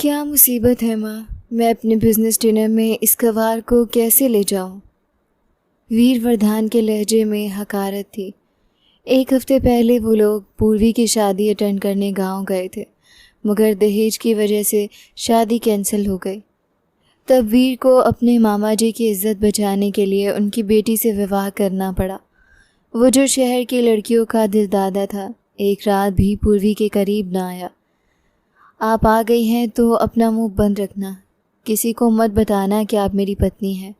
क्या मुसीबत है माँ, मैं अपने बिजनेस डिनर में इस गवार को कैसे ले जाऊँ। वीरवर्धान के लहजे में हकारत थी। एक हफ्ते पहले वो लोग पूर्वी की शादी अटेंड करने गांव गए थे, मगर दहेज की वजह से शादी कैंसिल हो गई। तब वीर को अपने मामा जी की इज्जत बचाने के लिए उनकी बेटी से विवाह करना पड़ा। वो जो शहर की लड़कियों का दिलदादा था, एक रात भी पूर्वी के करीब ना आया। आप आ गई हैं तो अपना मुंह बंद रखना, किसी को मत बताना कि आप मेरी पत्नी हैं।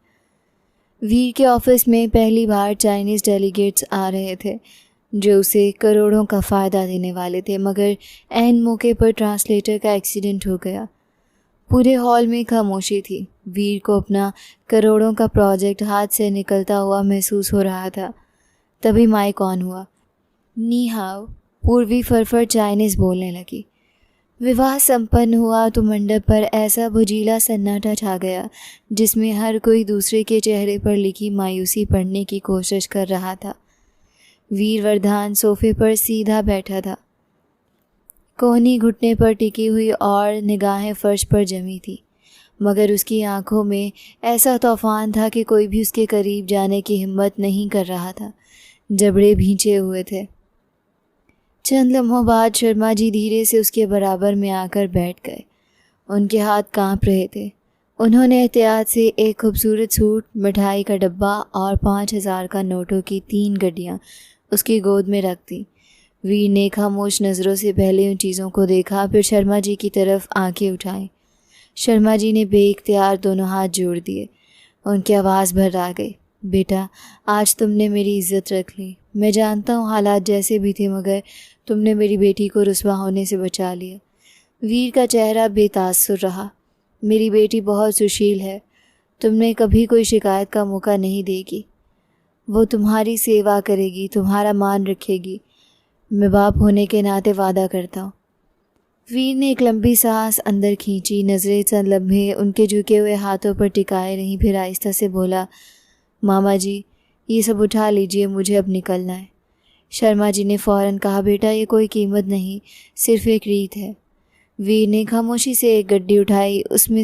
वीर के ऑफिस में पहली बार चाइनीज़ डेलीगेट्स आ रहे थे जो उसे करोड़ों का फ़ायदा देने वाले थे, मगर ऐन मौके पर ट्रांसलेटर का एक्सीडेंट हो गया। पूरे हॉल में खामोशी थी। वीर को अपना करोड़ों का प्रोजेक्ट हाथ से निकलता हुआ महसूस हो रहा था। तभी माइक ऑन हुआ। नी हाओ, पूर्वी फरफर चाइनीज़ बोलने लगी। विवाह संपन्न हुआ तो मंडप पर ऐसा बुझीला सन्नाटा छा गया जिसमें हर कोई दूसरे के चेहरे पर लिखी मायूसी पढ़ने की कोशिश कर रहा था। वीरवर्धान सोफे पर सीधा बैठा था, कोहनी घुटने पर टिकी हुई और निगाहें फर्श पर जमी थी, मगर उसकी आंखों में ऐसा तूफान था कि कोई भी उसके करीब जाने की हिम्मत नहीं कर रहा था। जबड़े भींचे हुए थे। चंद लम्हों बाद शर्मा जी धीरे से उसके बराबर में आकर बैठ गए। उनके हाथ कांप रहे थे। उन्होंने एहतियात से एक खूबसूरत सूट, मिठाई का डब्बा और 5,000 का नोटों की 3 गड्डियाँ उसकी गोद में रख दी। वीर ने खामोश नज़रों से पहले उन चीज़ों को देखा, फिर शर्मा जी की तरफ आंखें उठाई। शर्मा जी ने बेइख्तियार दोनों हाथ जोड़ दिए। उनकी आवाज़ भर आ गई। बेटा, आज तुमने मेरी इज्जत रख ली। मैं जानता हूँ हालात जैसे भी थे, मगर तुमने मेरी बेटी को रुसवा होने से बचा लिया। वीर का चेहरा बेतासुर रहा। मेरी बेटी बहुत सुशील है, तुमने कभी कोई शिकायत का मौका नहीं देगी। वो तुम्हारी सेवा करेगी, तुम्हारा मान रखेगी। मैं बाप होने के नाते वादा करता हूँ। वीर ने एक लंबी सांस अंदर खींची। नज़रें चंद लम्हे उनके झुके हुए हाथों पर टिकाए रहीं, फिर आहिस्ता से बोला, मामा जी, ये सब उठा लीजिए, मुझे अब निकलना है। शर्मा जी ने फ़ौरन कहा, बेटा ये कोई कीमत नहीं, सिर्फ एक रीत है। वीर ने खामोशी से एक गड्डी उठाई, उसमें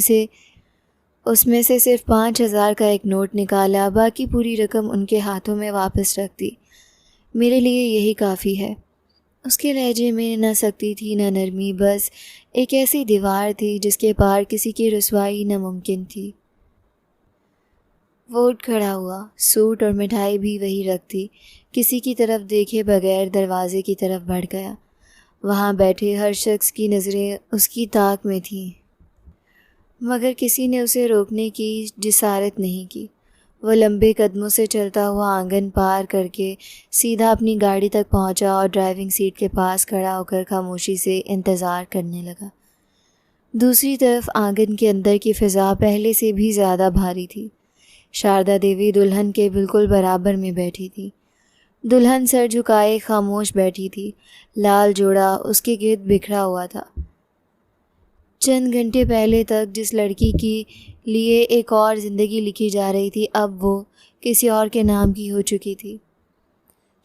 से सिर्फ 5,000 का एक नोट निकाला, बाकी पूरी रकम उनके हाथों में वापस रख दी। मेरे लिए यही काफ़ी है। उसके लहजे में न सख्ती थी न नरमी, बस एक ऐसी दीवार थी जिसके पार किसी की रुसवाई नामुमकिन थी। वो उठ खड़ा हुआ, सूट और मिठाई भी वही रख दी, किसी की तरफ देखे बगैर दरवाजे की तरफ बढ़ गया। वहाँ बैठे हर शख्स की नज़रें उसकी ताक में थीं, मगर किसी ने उसे रोकने की जिसारत नहीं की। वह लंबे कदमों से चलता हुआ आंगन पार करके सीधा अपनी गाड़ी तक पहुंचा और ड्राइविंग सीट के पास खड़ा होकर खामोशी से इंतज़ार करने लगा। दूसरी तरफ आंगन के अंदर की फ़िज़ा पहले से भी ज़्यादा भारी थी। शारदा देवी दुल्हन के बिल्कुल बराबर में बैठी थी। दुल्हन सर झुकाए खामोश बैठी थी। लाल जोड़ा उसके गिर्द बिखरा हुआ था। चंद घंटे पहले तक जिस लड़की के लिए एक और ज़िंदगी लिखी जा रही थी, अब वो किसी और के नाम की हो चुकी थी।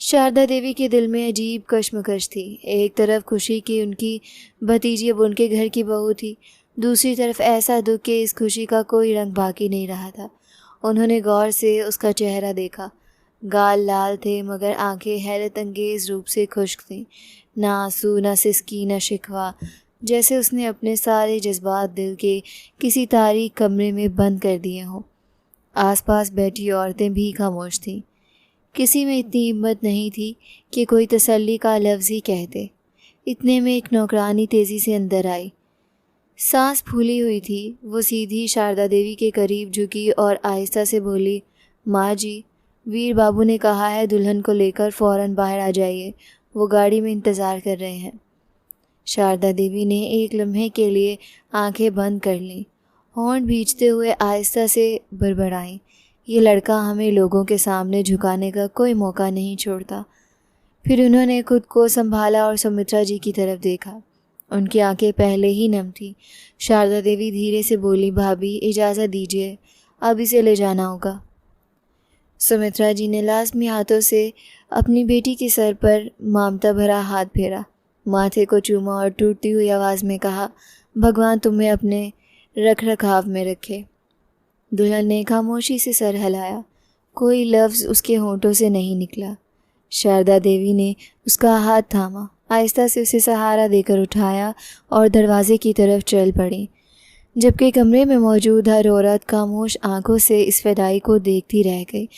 शारदा देवी के दिल में अजीब कश्मकश थी। एक तरफ खुशी कि उनकी भतीजी अब उनके घर की बहू थी, दूसरी तरफ ऐसा दुख कि इस खुशी का कोई रंग बाकी नहीं रहा था। उन्होंने गौर से उसका चेहरा देखा। गाल लाल थे, मगर आंखें हैरत अंगेज़ रूप से खुश्क थीं। ना आंसू, ना सिसकी, ना शिकवा, जैसे उसने अपने सारे जज्बात दिल के किसी तारीक कमरे में बंद कर दिए हों। आसपास बैठी औरतें भी खामोश थीं। किसी में इतनी हिम्मत नहीं थी कि कोई तसल्ली का लफ्ज़ ही कहते। इतने में एक नौकरानी तेज़ी से अंदर आई। सांस फूली हुई थी। वो सीधी शारदा देवी के करीब झुकी और आहिस्ता से बोली, माँ जी, वीर बाबू ने कहा है दुल्हन को लेकर फ़ौरन बाहर आ जाइए, वो गाड़ी में इंतज़ार कर रहे हैं। शारदा देवी ने एक लम्हे के लिए आंखें बंद कर लीं। होंठ भींचते हुए आहिस्ता से बड़बड़ाईं, ये लड़का हमें लोगों के सामने झुकाने का कोई मौका नहीं छोड़ता। फिर उन्होंने खुद को संभाला और सुमित्रा जी की तरफ देखा। उनकी आंखें पहले ही नम थीं। शारदा देवी धीरे से बोली, भाभी इजाज़त दीजिए, अब इसे ले जाना होगा। सुमित्रा जी ने लाज़मी हाथों से अपनी बेटी के सर पर ममता भरा हाथ फेरा, माथे को चूमा और टूटती हुई आवाज़ में कहा, भगवान तुम्हें अपने रख रखाव में रखे। दुल्हन ने खामोशी से सर हिलाया। कोई लफ्ज़ उसके होंठों से नहीं निकला। शारदा देवी ने उसका हाथ थामा, आहिस्ता से उसे सहारा देकर उठाया और दरवाजे की तरफ चल पड़ी, जबकि कमरे में मौजूद हर औरत खामोश आंखों से इस फ़िदाई को देखती रह गई,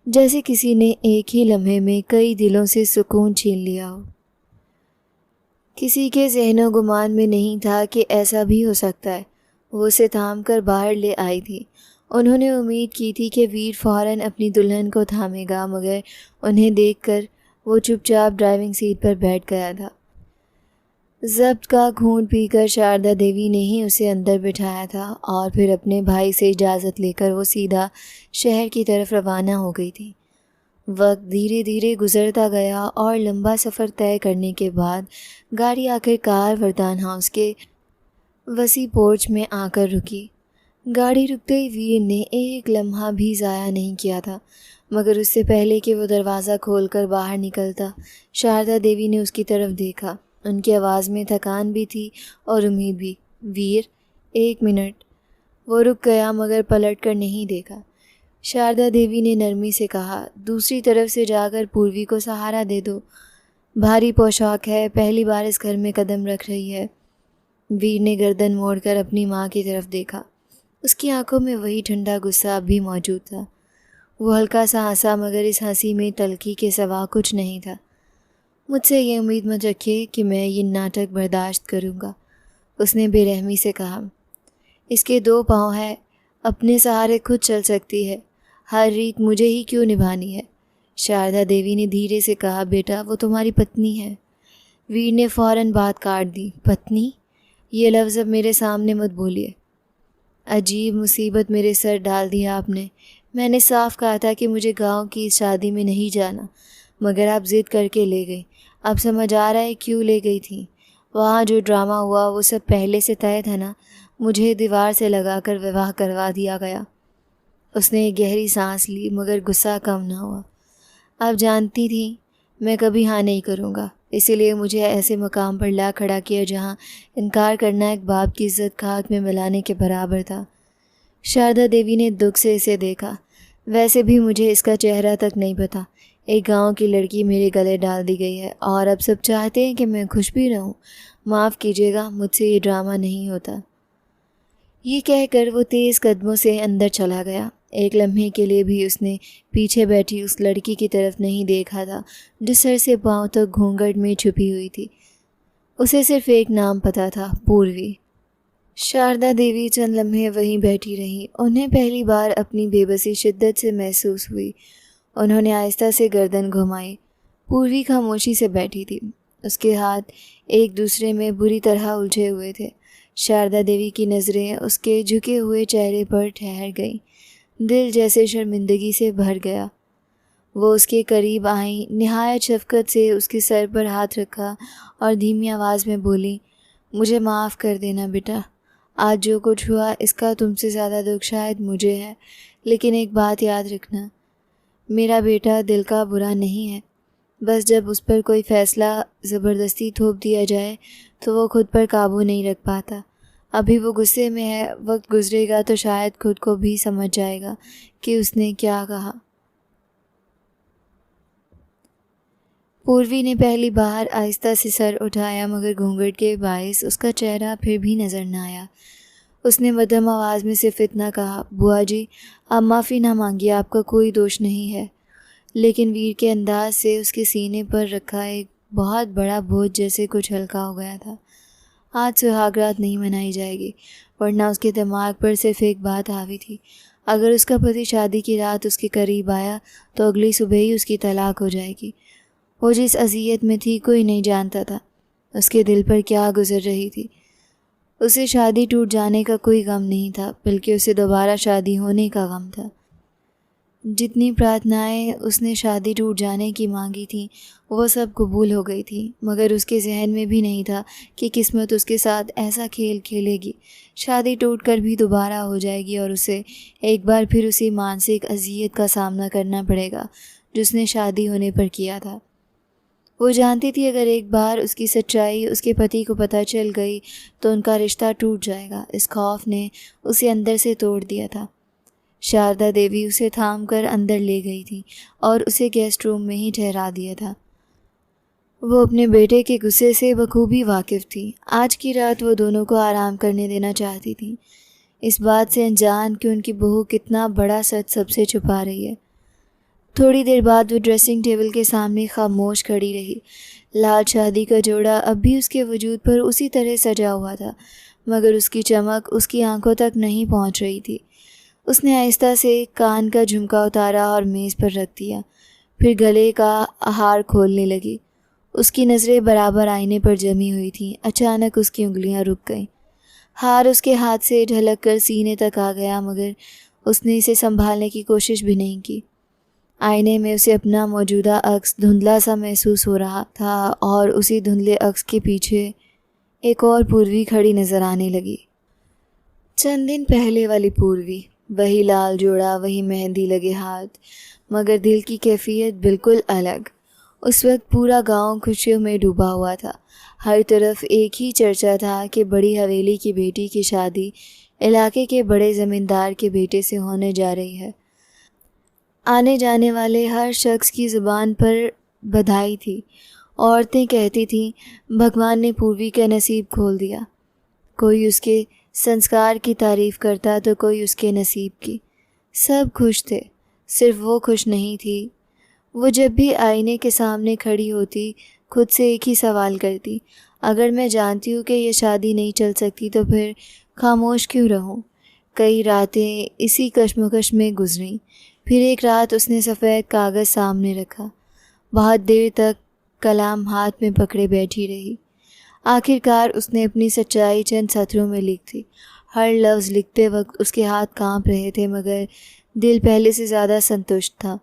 जैसे किसी ने एक ही लम्हे में कई दिलों से सुकून छीन लिया हो। किसी के ज़हनो गुमान में नहीं था कि ऐसा भी हो सकता है। वो उसे थाम कर बाहर ले आई थी। उन्होंने उम्मीद की थी कि वीर फ़ौरन अपनी दुल्हन को थामेगा, मगर उन्हें देखकर वो चुपचाप ड्राइविंग सीट पर बैठ गया था। ज़ब्त का खून पीकर शारदा देवी ने ही उसे अंदर बिठाया था और फिर अपने भाई से इजाज़त लेकर वो सीधा शहर की तरफ रवाना हो गई थी। वक्त धीरे धीरे गुजरता गया और लंबा सफ़र तय करने के बाद गाड़ी आखिरकार वरदान हाउस के वसी पोर्च में आकर रुकी। गाड़ी रुकते ही वीर ने एक लम्हा भी ज़ाया नहीं किया था, मगर उससे पहले कि वो दरवाज़ा खोलकर बाहर निकलता, शारदा देवी ने उसकी तरफ देखा। उनकी आवाज़ में थकान भी थी और उम्मीद भी। वीर, 1 मिनट। वो रुक गया मगर पलट कर नहीं देखा। शारदा देवी ने नरमी से कहा, दूसरी तरफ से जाकर पूर्वी को सहारा दे दो। भारी पोशाक है, पहली बार इस घर में कदम रख रही है। वीर ने गर्दन मोड़कर अपनी माँ की तरफ देखा। उसकी आंखों में वही ठंडा गुस्सा अब भी मौजूद था। वो हल्का सा हंसा, मगर इस हंसी में तल्खी के सिवा कुछ नहीं था। मुझसे ये उम्मीद मत रखिए कि मैं ये नाटक बर्दाश्त करूँगा, उसने बेरहमी से कहा। इसके 2 पाँव हैं, अपने सहारे खुद चल सकती है। हर रीत मुझे ही क्यों निभानी है? शारदा देवी ने धीरे से कहा, बेटा वो तुम्हारी पत्नी है। वीर ने फ़ौरन बात काट दी। पत्नी? ये लफ्ज़ अब मेरे सामने मत बोलिए। अजीब मुसीबत मेरे सर डाल दिया आपने। मैंने साफ कहा था कि मुझे गांव की इस शादी में नहीं जाना, मगर आप ज़िद करके ले गई। अब समझ आ रहा है क्यों ले गई थी। वहाँ जो ड्रामा हुआ वो सब पहले से तय था ना। मुझे दीवार से लगाकर विवाह करवा दिया गया। उसने एक गहरी सांस ली, मगर गुस्सा कम ना हुआ। आप जानती थी मैं कभी हाँ नहीं करूँगा, इसीलिए मुझे ऐसे मकाम पर ला खड़ा किया जहाँ इनकार करना एक बाप की इज्जत खाक में मिलाने के बराबर था। शारदा देवी ने दुख से इसे देखा। वैसे भी मुझे इसका चेहरा तक नहीं पता। एक गांव की लड़की मेरे गले डाल दी गई है और अब सब चाहते हैं कि मैं खुश भी रहूं। माफ़ कीजिएगा, मुझसे ये ड्रामा नहीं होता। ये कहकर वो तेज़ कदमों से अंदर चला गया। एक लम्हे के लिए भी उसने पीछे बैठी उस लड़की की तरफ नहीं देखा था जो सर से पांव तक घूंघट में छुपी हुई थी। उसे सिर्फ एक नाम पता था, पूर्वी। शारदा देवी चंद लम्हे वहीं बैठी रहीं। उन्हें पहली बार अपनी बेबसी शिद्दत से महसूस हुई। उन्होंने आहिस्ता से गर्दन घुमाई। पूर्वी खामोशी से बैठी थी। उसके हाथ एक दूसरे में बुरी तरह उलझे हुए थे। शारदा देवी की नज़रें उसके झुके हुए चेहरे पर ठहर गईं। दिल जैसे शर्मिंदगी से भर गया। वो उसके करीब आई, निहायत शफ़क़त से उसके सर पर हाथ रखा और धीमी आवाज़ में बोली, मुझे माफ़ कर देना बेटा। आज जो कुछ हुआ इसका तुमसे ज़्यादा दुख शायद मुझे है, लेकिन एक बात याद रखना, मेरा बेटा दिल का बुरा नहीं है। बस जब उस पर कोई फ़ैसला ज़बरदस्ती थोप दिया जाए तो वो खुद पर काबू नहीं रख पाता। अभी वो गुस्से में है, वक्त गुजरेगा तो शायद खुद को भी समझ जाएगा कि उसने क्या कहा। पूर्वी ने पहली बार आहिस्ता से सर उठाया, मगर घूंघट के बायस उसका चेहरा फिर भी नज़र न आया। उसने मध्यम आवाज़ में सिर्फ इतना कहा, बुआ जी आप माफ़ी ना मांगिए, आपका कोई दोष नहीं है। लेकिन वीर के अंदाज से उसके सीने पर रखा एक बहुत बड़ा बोझ जैसे कुछ हल्का हो गया था। आज सुहागरात नहीं मनाई जाएगी, वरना उसके दिमाग पर सिर्फ एक बात हावी थी, अगर उसका पति शादी की रात उसके करीब आया तो अगली सुबह ही उसकी तलाक हो जाएगी। वो जिस अज़ियत में थी कोई नहीं जानता था। उसके दिल पर क्या गुजर रही थी। उसे शादी टूट जाने का कोई गम नहीं था, बल्कि उसे दोबारा शादी होने का गम था। जितनी प्रार्थनाएं उसने शादी टूट जाने की मांगी थीं वो सब कबूल हो गई थी, मगर उसके जहन में भी नहीं था कि किस्मत उसके साथ ऐसा खेल खेलेगी। शादी टूटकर भी दोबारा हो जाएगी और उसे एक बार फिर उसी मानसिक अज़ियत का सामना करना पड़ेगा जो उसने शादी होने पर किया था। वो जानती थी अगर एक बार उसकी सच्चाई उसके पति को पता चल गई तो उनका रिश्ता टूट जाएगा। इस खौफ ने उसे अंदर से तोड़ दिया था। शारदा देवी उसे थाम कर अंदर ले गई थी और उसे गेस्ट रूम में ही ठहरा दिया था। वो अपने बेटे के गुस्से से बखूबी वाकिफ़ थी। आज की रात वो दोनों को आराम करने देना चाहती थी, इस बात से अनजान कि उनकी बहू कितना बड़ा सच सबसे छुपा रही है। थोड़ी देर बाद वो ड्रेसिंग टेबल के सामने खामोश खड़ी रही। लाल शादी का जोड़ा अब भी उसके वजूद पर उसी तरह सजा हुआ था, मगर उसकी चमक उसकी आंखों तक नहीं पहुंच रही थी। उसने आहिस्ता से कान का झुमका उतारा और मेज़ पर रख दिया, फिर गले का हार खोलने लगी। उसकी नज़रें बराबर आईने पर जमी हुई थीं। अचानक उसकी उंगलियां रुक गईं। हार उसके हाथ से ढलक कर सीने तक आ गया, मगर उसने इसे संभालने की कोशिश भी नहीं की। आईने में उसे अपना मौजूदा अक्स धुंधला सा महसूस हो रहा था और उसी धुंधले अक्स के पीछे एक और पूर्वी खड़ी नज़र आने लगी। चंद दिन पहले वाली पूर्वी, वही लाल जोड़ा, वही मेहंदी लगे हाथ, मगर दिल की कैफियत बिल्कुल अलग। उस वक्त पूरा गांव खुशियों में डूबा हुआ था। हर तरफ एक ही चर्चा था कि बड़ी हवेली की बेटी की शादी इलाके के बड़े ज़मींदार के बेटे से होने जा रही है। आने जाने वाले हर शख्स की ज़ुबान पर बधाई थी। औरतें कहती थीं, भगवान ने पूर्वी का नसीब खोल दिया। कोई उसके संस्कार की तारीफ़ करता तो कोई उसके नसीब की। सब खुश थे, सिर्फ वो खुश नहीं थी। वो जब भी आईने के सामने खड़ी होती खुद से एक ही सवाल करती, अगर मैं जानती हूँ कि ये शादी नहीं चल सकती तो फिर खामोश क्यों रहूँ। कई रातें इसी कश्मकश में गुजरीं। फिर एक रात उसने सफ़ेद कागज़ सामने रखा। बहुत देर तक कलाम हाथ में पकड़े बैठी रही। आखिरकार उसने अपनी सच्चाई चंद सत्रों में लिख दी। हर लफ्ज़ लिखते वक्त उसके हाथ कांप रहे थे, मगर दिल पहले से ज़्यादा संतुष्ट था।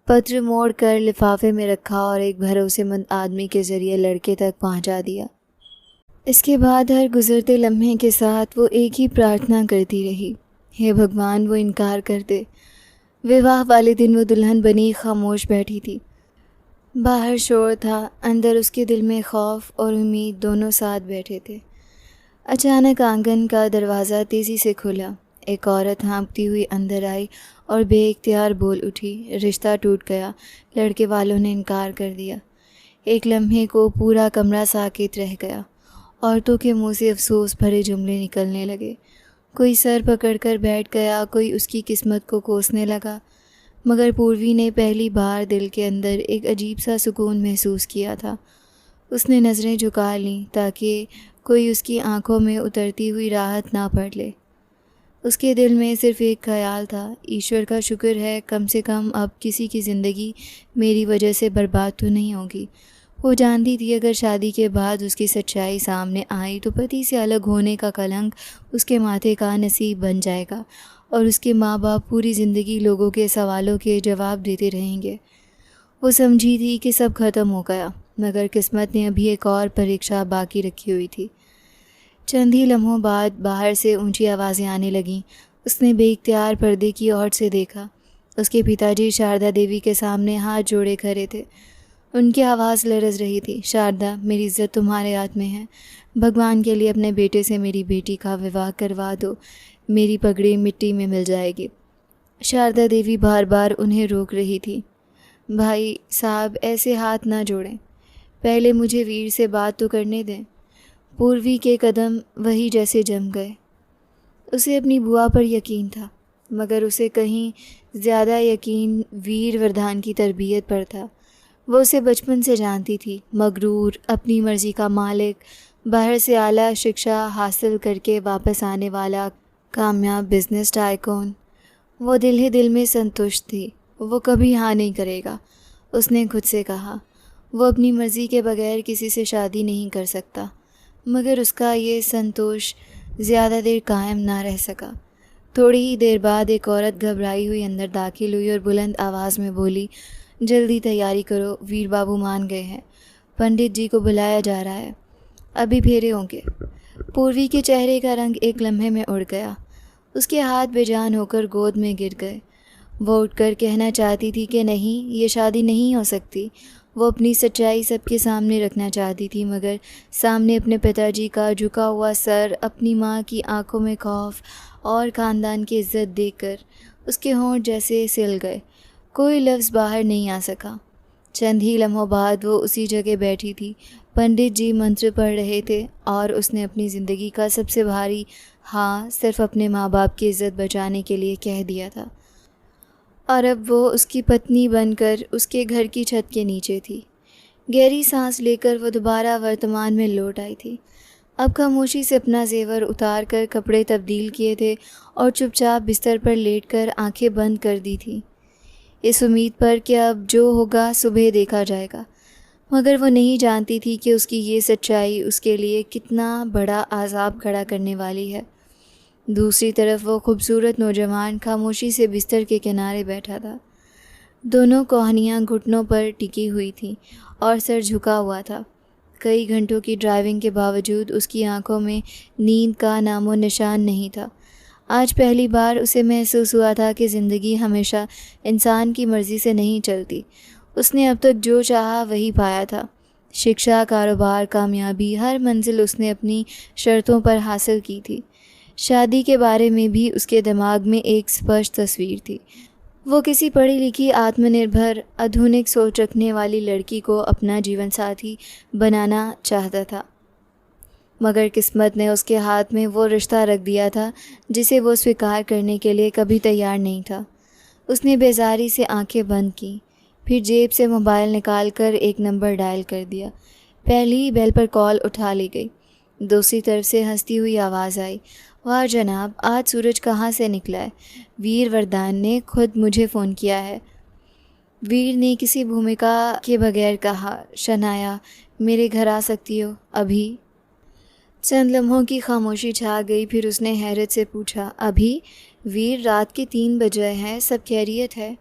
पत्र मोड़ कर लिफाफे में रखा और एक भरोसेमंद आदमी के ज़रिए लड़के तक पहुंचा दिया। इसके बाद हर गुज़रते लम्हे के साथ वो एक ही प्रार्थना करती रही, हे भगवान वो इनकार कर दे। विवाह वाले दिन वो दुल्हन बनी खामोश बैठी थी। बाहर शोर था, अंदर उसके दिल में खौफ और उम्मीद दोनों साथ बैठे थे। अचानक आंगन का दरवाज़ा तेज़ी से खुला। एक औरत हाँफती हुई अंदर आई और बेइख्तियार बोल उठी, रिश्ता टूट गया, लड़के वालों ने इनकार कर दिया। एक लम्हे को पूरा कमरा साकित रह गया। औरतों के मुंह से अफसोस भरे जुमले निकलने लगे। कोई सर पकड़कर बैठ गया, कोई उसकी किस्मत को कोसने लगा, मगर पूर्वी ने पहली बार दिल के अंदर एक अजीब सा सुकून महसूस किया था। उसने नज़रें झुका लीं ताकि कोई उसकी आंखों में उतरती हुई राहत ना पड़ ले। उसके दिल में सिर्फ़ एक ख़याल था, ईश्वर का शुक्र है कम से कम अब किसी की ज़िंदगी मेरी वजह से बर्बाद तो नहीं होगी। वो जानती थी अगर शादी के बाद उसकी सच्चाई सामने आई तो पति से अलग होने का कलंक उसके माथे का नसीब बन जाएगा और उसके माँ बाप पूरी ज़िंदगी लोगों के सवालों के जवाब देते रहेंगे। वो समझी थी कि सब ख़त्म हो गया, मगर किस्मत ने अभी एक और परीक्षा बाकी रखी हुई थी। चंद ही लम्हों बाद बाहर से ऊंची आवाज़ें आने लगीं। उसने बेइख्तियार पर्दे की ओर से देखा। उसके पिताजी शारदा देवी के सामने हाथ जोड़े खड़े थे। उनकी आवाज़ लरज़ रही थी, शारदा मेरी इज़्ज़त तुम्हारे हाथ में है। भगवान के लिए अपने बेटे से मेरी बेटी का विवाह करवा दो, मेरी पगड़ी मिट्टी में मिल जाएगी। शारदा देवी बार बार उन्हें रोक रही थी। भाई साहब ऐसे हाथ ना जोड़ें, पहले मुझे वीर से बात तो करने दें। पूर्वी के कदम वही जैसे जम गए। उसे अपनी बुआ पर यकीन था, मगर उसे कहीं ज़्यादा यकीन वीर वरदान की तरबियत पर था। वो उसे बचपन से जानती थी, मगरूर, अपनी मर्ज़ी का मालिक, बाहर से आला शिक्षा हासिल करके वापस आने वाला कामयाब बिजनेस टाइकून। वो दिल ही दिल में संतुष्ट थी। वो कभी हाँ नहीं करेगा, उसने खुद से कहा। वो अपनी मर्ज़ी के बगैर किसी से शादी नहीं कर सकता, मगर उसका ये संतोष ज़्यादा देर कायम ना रह सका। थोड़ी ही देर बाद एक औरत घबराई हुई अंदर दाखिल हुई और बुलंद आवाज़ में बोली, जल्दी तैयारी करो, वीर बाबू मान गए हैं, पंडित जी को बुलाया जा रहा है, अभी फेरे होंगे। पूर्वी के चेहरे का रंग एक लम्हे में उड़ गया। उसके हाथ बेजान होकर गोद में गिर गए। वो उठकर कहना चाहती थी कि नहीं, ये शादी नहीं हो सकती, वो अपनी सच्चाई सबके सामने रखना चाहती थी, मगर सामने अपने पिताजी का झुका हुआ सर, अपनी माँ की आंखों में खौफ और ख़ानदान की इज्जत देखकर उसके होंठ जैसे सिल गए। कोई लफ्ज़ बाहर नहीं आ सका। चंद ही लम्हों बाद वो उसी जगह बैठी थी। पंडित जी मंत्र पढ़ रहे थे और उसने अपनी ज़िंदगी का सबसे भारी हाँ सिर्फ अपने माँ बाप की इज़्ज़त बचाने के लिए कह दिया था, और अब वो उसकी पत्नी बनकर उसके घर की छत के नीचे थी। गहरी सांस लेकर वो दोबारा वर्तमान में लौट आई थी। अब खामोशी से अपना जेवर उतार कर कपड़े तब्दील किए थे और चुपचाप बिस्तर पर लेटकर आंखें बंद कर दी थी, इस उम्मीद पर कि अब जो होगा सुबह देखा जाएगा। मगर वो नहीं जानती थी कि उसकी ये सच्चाई उसके लिए कितना बड़ा अज़ाब खड़ा करने वाली है। दूसरी तरफ वो खूबसूरत नौजवान खामोशी से बिस्तर के किनारे बैठा था। दोनों कोहनियाँ घुटनों पर टिकी हुई थीं और सर झुका हुआ था। कई घंटों की ड्राइविंग के बावजूद उसकी आंखों में नींद का नामो निशान नहीं था। आज पहली बार उसे महसूस हुआ था कि ज़िंदगी हमेशा इंसान की मर्ज़ी से नहीं चलती। उसने अब तक जो चाहा वही पाया था। शिक्षा, कारोबार, कामयाबी, हर मंजिल उसने अपनी शर्तों पर हासिल की थी। शादी के बारे में भी उसके दिमाग में एक स्पष्ट तस्वीर थी। वो किसी पढ़ी लिखी, आत्मनिर्भर, आधुनिक सोच रखने वाली लड़की को अपना जीवन साथी बनाना चाहता था। मगर किस्मत ने उसके हाथ में वो रिश्ता रख दिया था जिसे वो स्वीकार करने के लिए कभी तैयार नहीं था। उसने बेजारी से आंखें बंद की, फिर जेब से मोबाइल निकालकर एक नंबर डायल कर दिया। पहली ही बेल पर कॉल उठा ली गई। दूसरी तरफ से हंसती हुई आवाज़ आई, वाह जनाब, आज सूरज कहाँ से निकला है? वीर वरदान ने खुद मुझे फ़ोन किया है। वीर ने किसी भूमिका के बगैर कहा, शनाया मेरे घर आ सकती हो अभी? चंद लम्हों की खामोशी छा गई, फिर उसने हैरत से पूछा, अभी? वीर, रात के 3 बजे हैं, सब खैरियत है?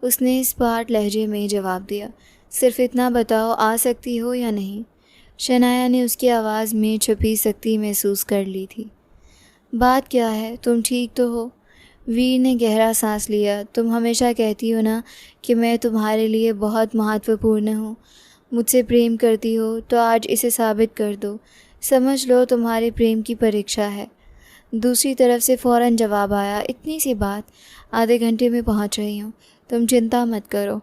उसने स्पाट लहजे में जवाब दिया, सिर्फ इतना बताओ, आ सकती हो या नहीं? शनाया ने उसकी आवाज़ में छुपी सख्ती महसूस कर ली थी। बात क्या है, तुम ठीक तो हो? वीर ने गहरा सांस लिया। तुम हमेशा कहती हो ना कि मैं तुम्हारे लिए बहुत महत्वपूर्ण हूँ। मुझसे प्रेम करती हो तो आज इसे साबित कर दो। समझ लो तुम्हारे प्रेम की परीक्षा है। दूसरी तरफ से फ़ौरन जवाब आया, इतनी सी बात, आधे घंटे में पहुँच रही हूँ, तुम चिंता मत करो।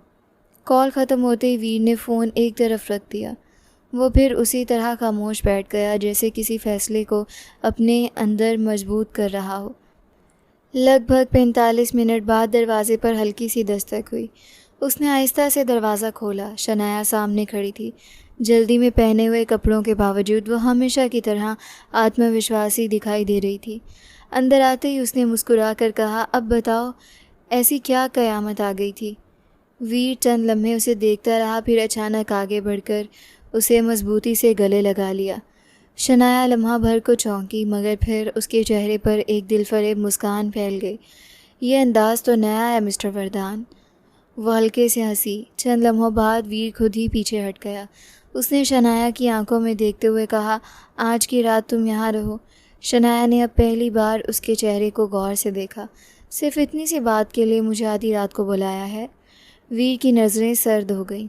कॉल ख़त्म होते ही वीर ने फ़ोन एक तरफ रख दिया। वो फिर उसी तरह खामोश बैठ गया जैसे किसी फ़ैसले को अपने अंदर मजबूत कर रहा हो। लगभग 45 मिनट बाद दरवाजे पर हल्की सी दस्तक हुई। उसने आहिस्ता से दरवाज़ा खोला। शनाया सामने खड़ी थी। जल्दी में पहने हुए कपड़ों के बावजूद वो हमेशा की तरह आत्मविश्वासी दिखाई दे रही थी। अंदर आते ही उसने मुस्कुरा कर कहा, अब बताओ, ऐसी क्या क़यामत आ गई थी? वीर चंद लम्हे उसे देखता रहा, फिर अचानक आगे बढ़कर उसे मजबूती से गले लगा लिया। शनाया लम्हा भर को चौंकी, मगर फिर उसके चेहरे पर एक दिलफरेब मुस्कान फैल गई। ये अंदाज़ तो नया है मिस्टर वरदान। वो हल्के से हंसी। चंद लम्हों बाद वीर खुद ही पीछे हट गया। उसने शनाया की आंखों में देखते हुए कहा, आज की रात तुम यहाँ रहो। शनाया ने अब पहली बार उसके चेहरे को गौर से देखा। सिर्फ इतनी सी बात के लिए मुझे आधी रात को बुलाया है? वीर की नज़रें सर्द हो गईं।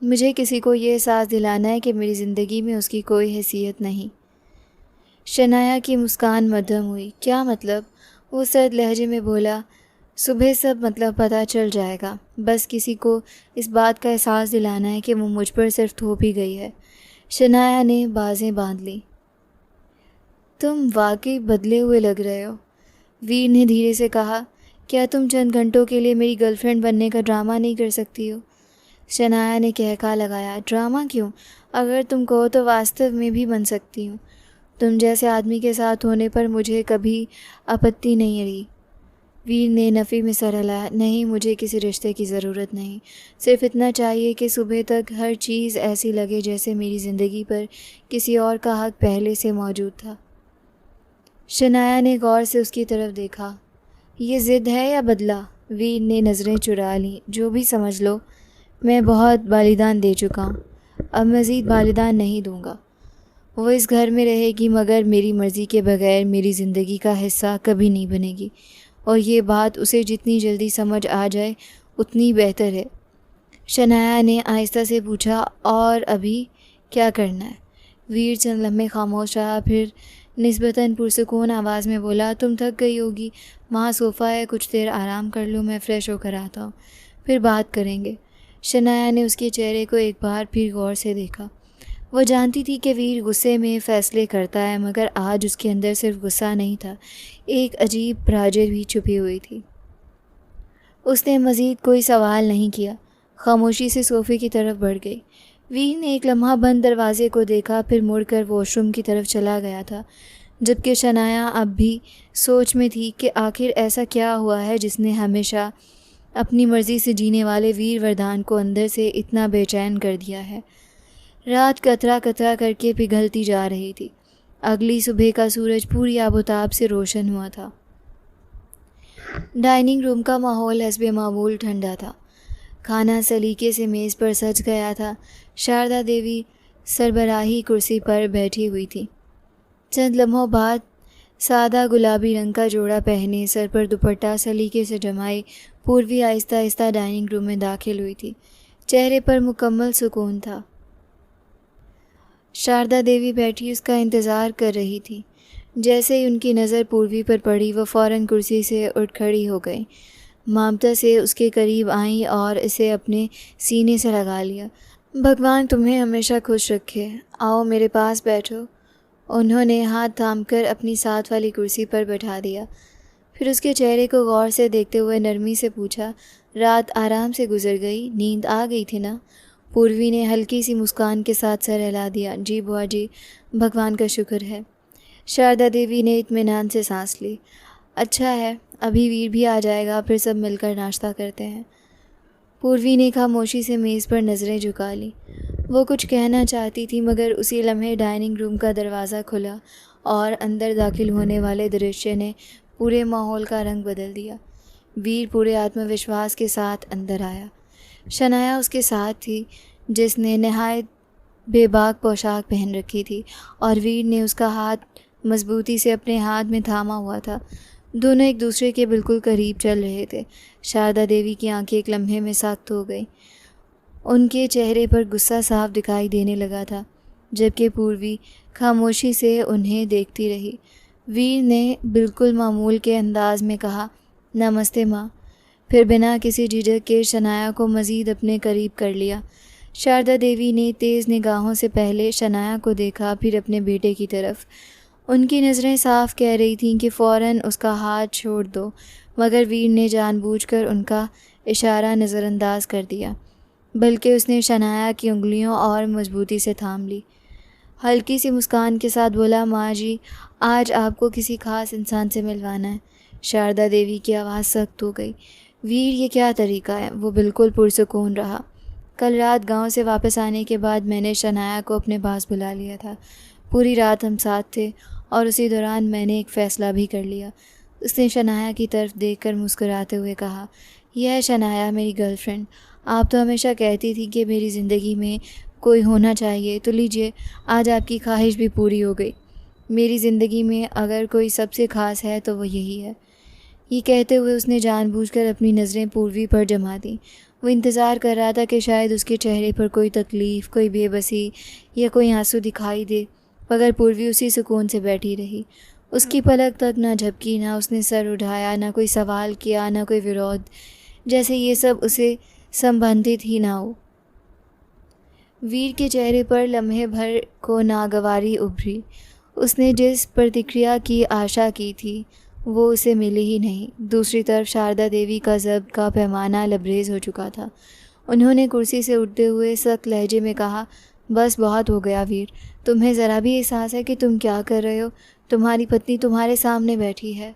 मुझे किसी को ये एहसास दिलाना है कि मेरी ज़िंदगी में उसकी कोई हैसियत नहीं। शनाया की मुस्कान मध्यम हुई। क्या मतलब? वो सर्द लहजे में बोला, सुबह सब मतलब पता चल जाएगा। बस किसी को इस बात का एहसास दिलाना है कि वो मुझ पर सिर्फ थोप ही गई है। शनाया ने बाजें बांध ली। तुम वाकई बदले हुए लग रहे हो, वीर ने धीरे से कहा। क्या तुम चंद घंटों के लिए मेरी गर्लफ्रेंड बनने का ड्रामा नहीं कर सकती हो? शनाया ने कहका लगाया। ड्रामा क्यों? अगर तुम कहो तो वास्तव में भी बन सकती हूँ। तुम जैसे आदमी के साथ होने पर मुझे कभी आपत्ति नहीं रही। वीर ने नफ़ी में सर हिलाया। नहीं, मुझे किसी रिश्ते की ज़रूरत नहीं। सिर्फ इतना चाहिए कि सुबह तक हर चीज़ ऐसी लगे जैसे मेरी ज़िंदगी पर किसी और का हक़ पहले से मौजूद था। शनाया ने गौर से उसकी तरफ देखा। ये ज़िद है या बदला? वीर ने नज़रें चुरा लीं। जो भी समझ लो, मैं बहुत बलिदान दे चुका हूँ, अब मज़ीद बलिदान नहीं दूँगा। वो इस घर में रहेगी मगर मेरी मर्ज़ी के बगैर मेरी ज़िंदगी का हिस्सा कभी नहीं बनेगी, और ये बात उसे जितनी जल्दी समझ आ जाए उतनी बेहतर है। शनाया ने आहिस्ता से पूछा, और अभी क्या करना है? वीर चंद लम्हे खामोश रहा, फिर निस्बतन पुरसुकून आवाज़ में बोला, तुम थक गई होगी, वहाँ सोफ़ा है, कुछ देर आराम कर लो, मैं फ़्रेश होकर आता हूँ, फिर बात करेंगे। शनाया ने उसके चेहरे को एक बार फिर गौर से देखा। वो जानती थी कि वीर गुस्से में फ़ैसले करता है, मगर आज उसके अंदर सिर्फ गुस्सा नहीं था, एक अजीब राजर भी छुपी हुई थी। उसने मज़ीद कोई सवाल नहीं किया, खामोशी से सोफ़े की तरफ बढ़ गई। वीर ने एक लम्हा बंद दरवाजे को देखा, फिर मुड़कर वॉशरूम की तरफ चला गया था, जबकि शनाया अब भी सोच में थी कि आखिर ऐसा क्या हुआ है जिसने हमेशा अपनी मर्ज़ी से जीने वाले वीर वरदान को अंदर से इतना बेचैन कर दिया है। रात कतरा कतरा करके पिघलती जा रही थी। अगली सुबह का सूरज पूरी आबोताब से रोशन हुआ था। डाइनिंग रूम का माहौल हस्बे मामूल ठंडा था। खाना सलीके से मेज़ पर सज गया था। शारदा देवी सरबराही कुर्सी पर बैठी हुई थी। चंद लम्हों बाद सादा गुलाबी रंग का जोड़ा पहने, सर पर दुपट्टा सलीके से जमाए, पूर्वी आहिस्ता आहिस्ता डाइनिंग रूम में दाखिल हुई थी। चेहरे पर मुकम्मल सुकून था। शारदा देवी बैठी उसका इंतज़ार कर रही थी। जैसे ही उनकी नज़र पूर्वी पर पड़ी, वह फ़ौरन कुर्सी से उठ खड़ी हो गई, ममता से उसके करीब आईं और इसे अपने सीने से लगा लिया। भगवान तुम्हें हमेशा खुश रखे, आओ मेरे पास बैठो। उन्होंने हाथ थामकर अपनी साथ वाली कुर्सी पर बैठा दिया। फिर उसके चेहरे को गौर से देखते हुए नरमी से पूछा, रात आराम से गुजर गई, नींद आ गई थी ना? पूर्वी ने हल्की सी मुस्कान के साथ सर हिला दिया। जी बुआ जी, भगवान का शुक्र है। शारदा देवी ने इत्मीनान से सांस ली। अच्छा है, अभी वीर भी आ जाएगा, फिर सब मिलकर नाश्ता करते हैं। पूर्वी ने खामोशी से मेज़ पर नज़रें झुका ली। वो कुछ कहना चाहती थी, मगर उसी लम्हे डाइनिंग रूम का दरवाज़ा खुला और अंदर दाखिल होने वाले दृश्य ने पूरे माहौल का रंग बदल दिया। वीर पूरे आत्मविश्वास के साथ अंदर आया। शनाया उसके साथ थी, जिसने नहायत बेबाक पोशाक पहन रखी थी, और वीर ने उसका हाथ मजबूती से अपने हाथ में थामा हुआ था। दोनों एक दूसरे के बिल्कुल करीब चल रहे थे। शारदा देवी की आंखें एक लम्हे में सख्त हो गई। उनके चेहरे पर गुस्सा साफ दिखाई देने लगा था, जबकि पूर्वी खामोशी से उन्हें देखती रही। वीर ने बिल्कुल मामूल के अंदाज में कहा, नमस्ते माँ। फिर बिना किसी झिझक के शनाया को मज़ीद अपने करीब कर लिया। शारदा देवी ने तेज़ निगाहों से पहले शनाया को देखा, फिर अपने बेटे की तरफ। उनकी नज़रें साफ कह रही थीं कि फ़ौरन उसका हाथ छोड़ दो, मगर वीर ने जानबूझकर उनका इशारा नज़रअंदाज कर दिया, बल्कि उसने शनाया की उंगलियों और मजबूती से थाम ली। हल्की सी मुस्कान के साथ बोला, माँ जी, आज आपको किसी ख़ास इंसान से मिलवाना है। शारदा देवी की आवाज़ सख्त हो गई। वीर, ये क्या तरीका है? वो बिल्कुल पुरसुकून रहा। कल रात गांव से वापस आने के बाद मैंने शनाया को अपने पास बुला लिया था। पूरी रात हम साथ थे और उसी दौरान मैंने एक फ़ैसला भी कर लिया। उसने शनाया की तरफ देखकर मुस्कुराते हुए कहा, यह है शनाया, मेरी गर्लफ्रेंड। आप तो हमेशा कहती थी कि मेरी ज़िंदगी में कोई होना चाहिए, तो लीजिए, आज आपकी ख्वाहिश भी पूरी हो गई। मेरी ज़िंदगी में अगर कोई सबसे ख़ास है तो वो यही है। ये कहते हुए उसने जानबूझकर अपनी नज़रें पूर्वी पर जमा दी। वो इंतज़ार कर रहा था कि शायद उसके चेहरे पर कोई तकलीफ़, कोई बेबसी या कोई आंसू दिखाई दे, मगर पूर्वी उसी सुकून से बैठी रही। उसकी पलक तक ना झपकी, ना उसने सर उठाया, ना कोई सवाल किया, ना कोई विरोध, जैसे ये सब उसे संबंधित ही ना हो। वीर के चेहरे पर लम्हे भर को नागवारी उभरी। उसने जिस प्रतिक्रिया की आशा की थी वो उसे मिली ही नहीं। दूसरी तरफ शारदा देवी का ज़ब्त का पैमाना लबरेज हो चुका था। उन्होंने कुर्सी से उठते हुए सख्त लहजे में कहा, बस बहुत हो गया वीर, तुम्हें ज़रा भी एहसास है कि तुम क्या कर रहे हो? तुम्हारी पत्नी तुम्हारे सामने बैठी है।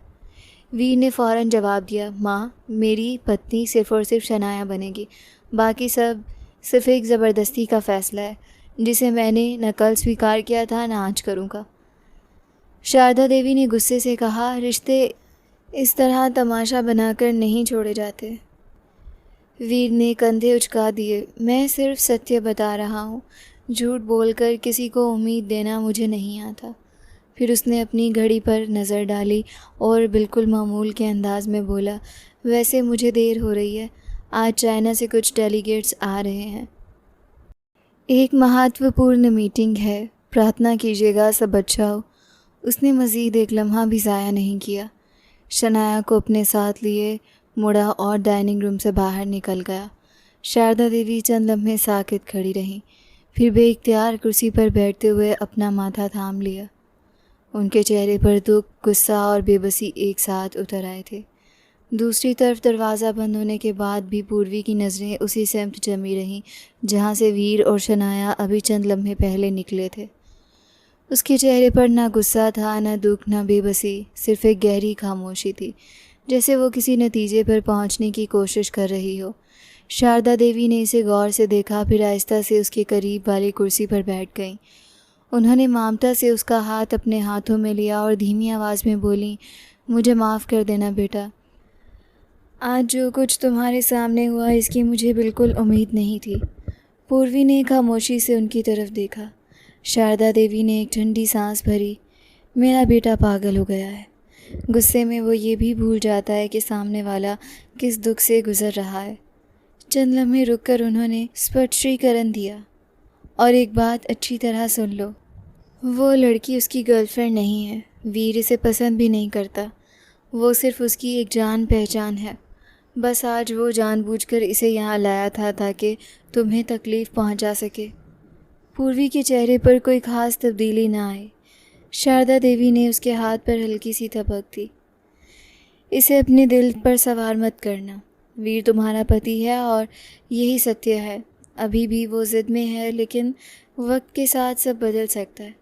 वीर ने फ़ौरन जवाब दिया, माँ, मेरी पत्नी सिर्फ़ और सिर्फ शनाया बनेगी, बाकी सब सिर्फ़ एक ज़बरदस्ती का फ़ैसला है, जिसे मैंने न कल स्वीकार किया था न आज करूँगा। शारदा देवी ने गुस्से से कहा, रिश्ते इस तरह तमाशा बनाकर नहीं छोड़े जाते। वीर ने कंधे उचका दिए, मैं सिर्फ सत्य बता रहा हूँ, झूठ बोलकर किसी को उम्मीद देना मुझे नहीं आता। फिर उसने अपनी घड़ी पर नज़र डाली और बिल्कुल मामूल के अंदाज में बोला, वैसे मुझे देर हो रही है, आज चाइना से कुछ डेलीगेट्स आ रहे हैं। एक महत्वपूर्ण मीटिंग है, प्रार्थना कीजिएगा सब अच्छा हो। उसने मज़ीद एक लम्हा भी ज़ाया नहीं किया। शनाया को अपने साथ लिए मुड़ा और डाइनिंग रूम से बाहर निकल गया। शारदा देवी चंद लम्हे साकित खड़ी रहीं, फिर बेइख्तियार कुर्सी पर बैठते हुए अपना माथा थाम लिया। उनके चेहरे पर दुख, गुस्सा और बेबसी एक साथ उतर आए थे। दूसरी तरफ दरवाज़ा बंद होने के बाद भी पूर्वी की नज़रें उसी सेमत जमी रहीं जहाँ से वीर और शनाया अभी चंद लम्हे पहले निकले थे। उसके चेहरे पर ना गुस्सा था, ना दुख, ना बेबसी, सिर्फ एक गहरी खामोशी थी, जैसे वो किसी नतीजे पर पहुंचने की कोशिश कर रही हो। शारदा देवी ने इसे गौर से देखा, फिर आहिस्ता से उसके करीब वाली कुर्सी पर बैठ गईं। उन्होंने ममता से उसका हाथ अपने हाथों में लिया और धीमी आवाज़ में बोलीं, मुझे माफ़ कर देना बेटा। आज जो कुछ तुम्हारे सामने हुआ इसकी मुझे बिल्कुल उम्मीद नहीं थी। पूर्वी ने खामोशी से उनकी तरफ देखा। शारदा देवी ने एक ठंडी सांस भरी। मेरा बेटा पागल हो गया है। गुस्से में वो ये भी भूल जाता है कि सामने वाला किस दुख से गुज़र रहा है। चंद लम्हे रुक कर उन्होंने स्पष्टीकरण दिया, और एक बात अच्छी तरह सुन लो, वो लड़की उसकी गर्लफ्रेंड नहीं है। वीर इसे पसंद भी नहीं करता। वो सिर्फ उसकी एक जान पहचान है। बस आज वो जानबूझकर इसे यहाँ लाया था ताकि तुम्हें तकलीफ़ पहुँचा सके। पूर्वी के चेहरे पर कोई ख़ास तब्दीली ना आई। शारदा देवी ने उसके हाथ पर हल्की सी थपक दी। इसे अपने दिल पर सवार मत करना। वीर तुम्हारा पति है और यही सत्य है। अभी भी वो ज़िद में है, लेकिन वक्त के साथ सब बदल सकता है।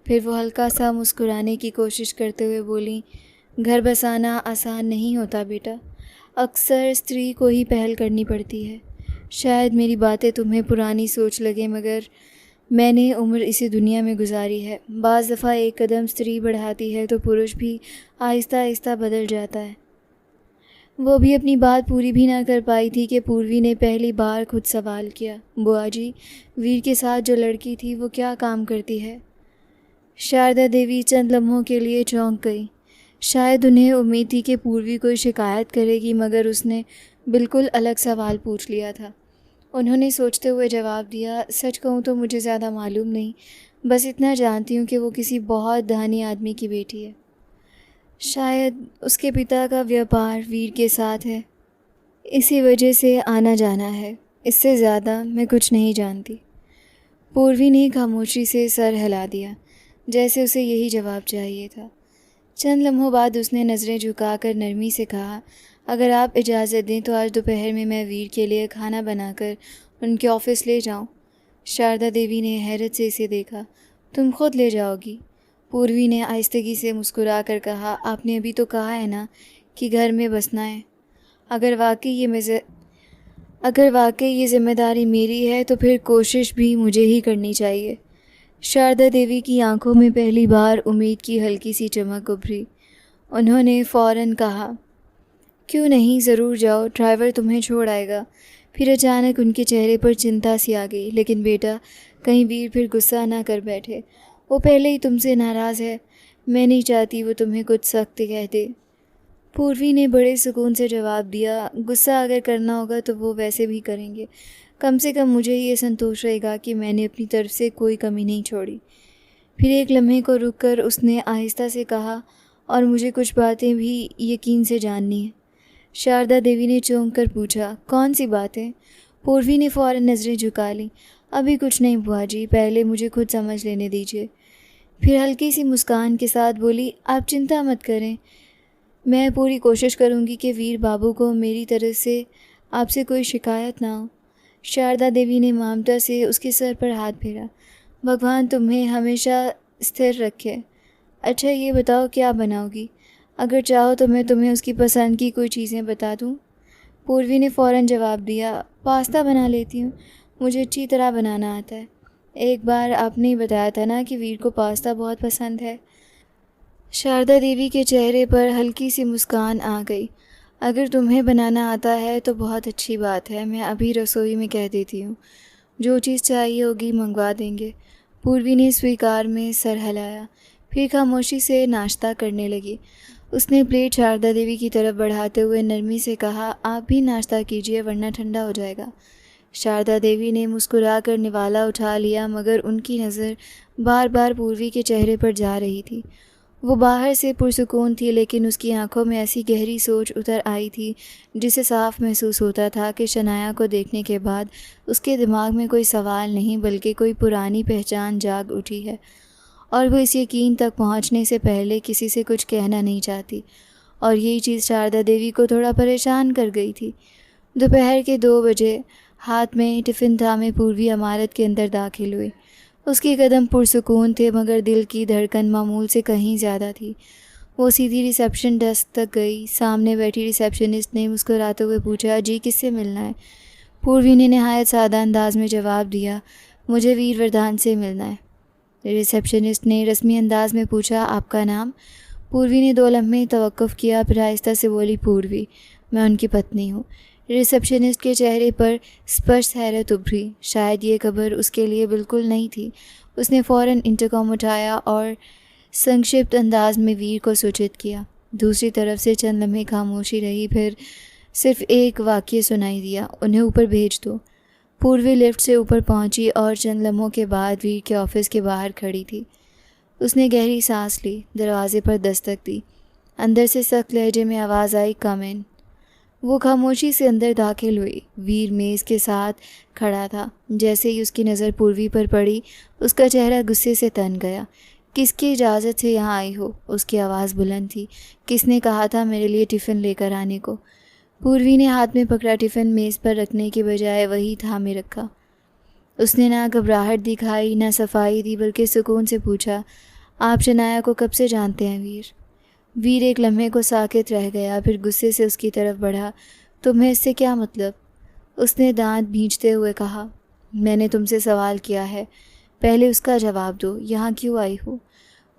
फिर वो हल्का सा मुस्कुराने की कोशिश करते हुए बोली, घर बसाना आसान नहीं होता बेटा। अक्सर स्त्री को ही पहल करनी पड़ती है। शायद मेरी बातें तुम्हें पुरानी सोच लगे, मगर मैंने उम्र इसी दुनिया में गुजारी है। बाज़ दफ़ा एक कदम स्त्री बढ़ाती है तो पुरुष भी आहिस्ता आहिस्ता बदल जाता है। वो भी अपनी बात पूरी भी ना कर पाई थी कि पूर्वी ने पहली बार खुद सवाल किया, बुआ जी, वीर के साथ जो लड़की थी वो क्या काम करती है? शारदा देवी चंद लम्हों के लिए चौंक गई। शायद उन्हें उम्मीद थी कि पूर्वी कोई शिकायत करेगी, मगर उसने बिल्कुल अलग सवाल पूछ लिया था। उन्होंने सोचते हुए जवाब दिया, सच कहूँ तो मुझे ज़्यादा मालूम नहीं, बस इतना जानती हूँ कि वो किसी बहुत धनी आदमी की बेटी है। शायद उसके पिता का व्यापार वीर के साथ है, इसी वजह से आना जाना है। इससे ज़्यादा मैं कुछ नहीं जानती। पूर्वी ने खामोशी से सर हिला दिया, जैसे उसे यही जवाब चाहिए था। चंद लम्हों बाद उसने नज़रें झुकाकर नरमी से कहा, अगर आप इजाज़त दें तो आज दोपहर में मैं वीर के लिए खाना बनाकर उनके ऑफ़िस ले जाऊं। शारदा देवी ने हैरत से इसे देखा। तुम खुद ले जाओगी? पूर्वी ने आहिस्तगी से मुस्कुरा कर कहा, आपने अभी तो कहा है ना कि घर में बसना है। अगर वाकई ये ज़िम्मेदारी मेरी है तो फिर कोशिश भी मुझे ही करनी चाहिए। शारदा देवी की आंखों में पहली बार उम्मीद की हल्की सी चमक उभरी। उन्होंने फ़ौरन कहा, क्यों नहीं, ज़रूर जाओ, ड्राइवर तुम्हें छोड़ आएगा। फिर अचानक उनके चेहरे पर चिंता सी आ गई, लेकिन बेटा, कहीं वीर फिर गुस्सा ना कर बैठे। वो पहले ही तुमसे नाराज़ है। मैं नहीं चाहती वो तुम्हें कुछ सख्त कह दे। पूर्वी ने बड़े सुकून से जवाब दिया, गुस्सा अगर करना होगा तो वो वैसे भी करेंगे। कम से कम मुझे ये संतोष रहेगा कि मैंने अपनी तरफ से कोई कमी नहीं छोड़ी। फिर एक लम्हे को रुककर उसने आहिस्ता से कहा, और मुझे कुछ बातें भी यकीन से जाननी है। शारदा देवी ने चौंक कर पूछा, कौन सी बातें? पूर्वी ने फ़ौरन नज़रें झुका लीं। अभी कुछ नहीं बुआ जी, पहले मुझे खुद समझ लेने दीजिए। फिर हल्की सी मुस्कान के साथ बोली, आप चिंता मत करें, मैं पूरी कोशिश करूंगी कि वीर बाबू को मेरी तरफ से आपसे कोई शिकायत ना हो। शारदा देवी ने ममता से उसके सर पर हाथ फेरा। भगवान तुम्हें हमेशा स्थिर रखे। अच्छा ये बताओ क्या बनाओगी? अगर चाहो तो मैं तुम्हें उसकी पसंद की कोई चीज़ें बता दूँ। पूर्वी ने फ़ौरन जवाब दिया, पास्ता बना लेती हूँ, मुझे अच्छी तरह बनाना आता है। एक बार आपने ही बताया था ना कि वीर को पास्ता बहुत पसंद है। शारदा देवी के चेहरे पर हल्की सी मुस्कान आ गई। अगर तुम्हें बनाना आता है तो बहुत अच्छी बात है, मैं अभी रसोई में कह देती हूँ, जो चीज़ चाहिए होगी मंगवा देंगे। पूर्वी ने स्वीकार में सर हिलाया, फिर खामोशी से नाश्ता करने लगी। उसने प्लेट शारदा देवी की तरफ बढ़ाते हुए नरमी से कहा, आप भी नाश्ता कीजिए वरना ठंडा हो जाएगा। शारदा देवी ने मुस्कुराकर निवाला उठा लिया, मगर उनकी नज़र बार बार पूर्वी के चेहरे पर जा रही थी। वो बाहर से पुरसुकून थी, लेकिन उसकी आंखों में ऐसी गहरी सोच उतर आई थी जिसे साफ महसूस होता था कि शनाया को देखने के बाद उसके दिमाग में कोई सवाल नहीं बल्कि कोई पुरानी पहचान जाग उठी है, और वो इस यकीन तक पहुंचने से पहले किसी से कुछ कहना नहीं चाहती। और यही चीज़ शारदा देवी को थोड़ा परेशान कर गई थी। दोपहर के 2 बजे हाथ में टिफ़िन थामे पूर्वी इमारत के अंदर दाखिल हुई। उसके कदम पुरसुकून थे, मगर दिल की धड़कन मामूल से कहीं ज़्यादा थी। वो सीधी रिसेप्शन डेस्क तक गई। सामने बैठी रिसेप्शनिस्ट ने मुस्कुराते हुए पूछा, जी किससे मिलना है? पूर्वी ने नहायत सादा अंदाज में जवाब दिया, मुझे वीरवर्धन से मिलना है। रिसेप्शनिस्ट ने रस्मी अंदाज में पूछा, आपका नाम? पूर्वी ने 2 लम्हे तवक्कुफ़ किया, फिर आहिस्ता से बोली, पूर्वी, मैं उनकी पत्नी हूँ। रिसेप्शनिस्ट के चेहरे पर स्पष्ट हैरत उभरी। शायद ये खबर उसके लिए बिल्कुल नहीं थी। उसने फ़ौरन इंटरकॉम उठाया और संक्षिप्त अंदाज में वीर को सूचित किया। दूसरी तरफ से चंद लम्हे खामोशी रही, फिर सिर्फ एक वाक्य सुनाई दिया, उन्हें ऊपर भेज दो। पूर्वी लिफ्ट से ऊपर पहुंची और चंद लम्हों के बाद वीर के ऑफिस के बाहर खड़ी थी। उसने गहरी सांस ली, दरवाजे पर दस्तक दी। अंदर से सख्त लहजे में आवाज़ आई, कम इन। वो खामोशी से अंदर दाखिल हुई। वीर मेज़ के साथ खड़ा था। जैसे ही उसकी नज़र पूर्वी पर पड़ी, उसका चेहरा गुस्से से तन गया। किसकी इजाज़त से यहाँ आई हो? उसकी आवाज़ बुलंद थी। किसने कहा था मेरे लिए टिफ़िन लेकर आने को? पूर्वी ने हाथ में पकड़ा टिफ़िन मेज़ पर रखने के बजाय वही थामे रखा। उसने ना घबराहट दिखाई, ना सफाई दी, बल्कि सुकून से पूछा, आप शनाया को कब से जानते हैं वीर? वीर एक लम्हे को साकित रह गया, फिर गुस्से से उसकी तरफ बढ़ा। तुम्हें इससे क्या मतलब? उसने दांत भींचते हुए कहा, मैंने तुमसे सवाल किया है, पहले उसका जवाब दो। यहाँ क्यों आई हो?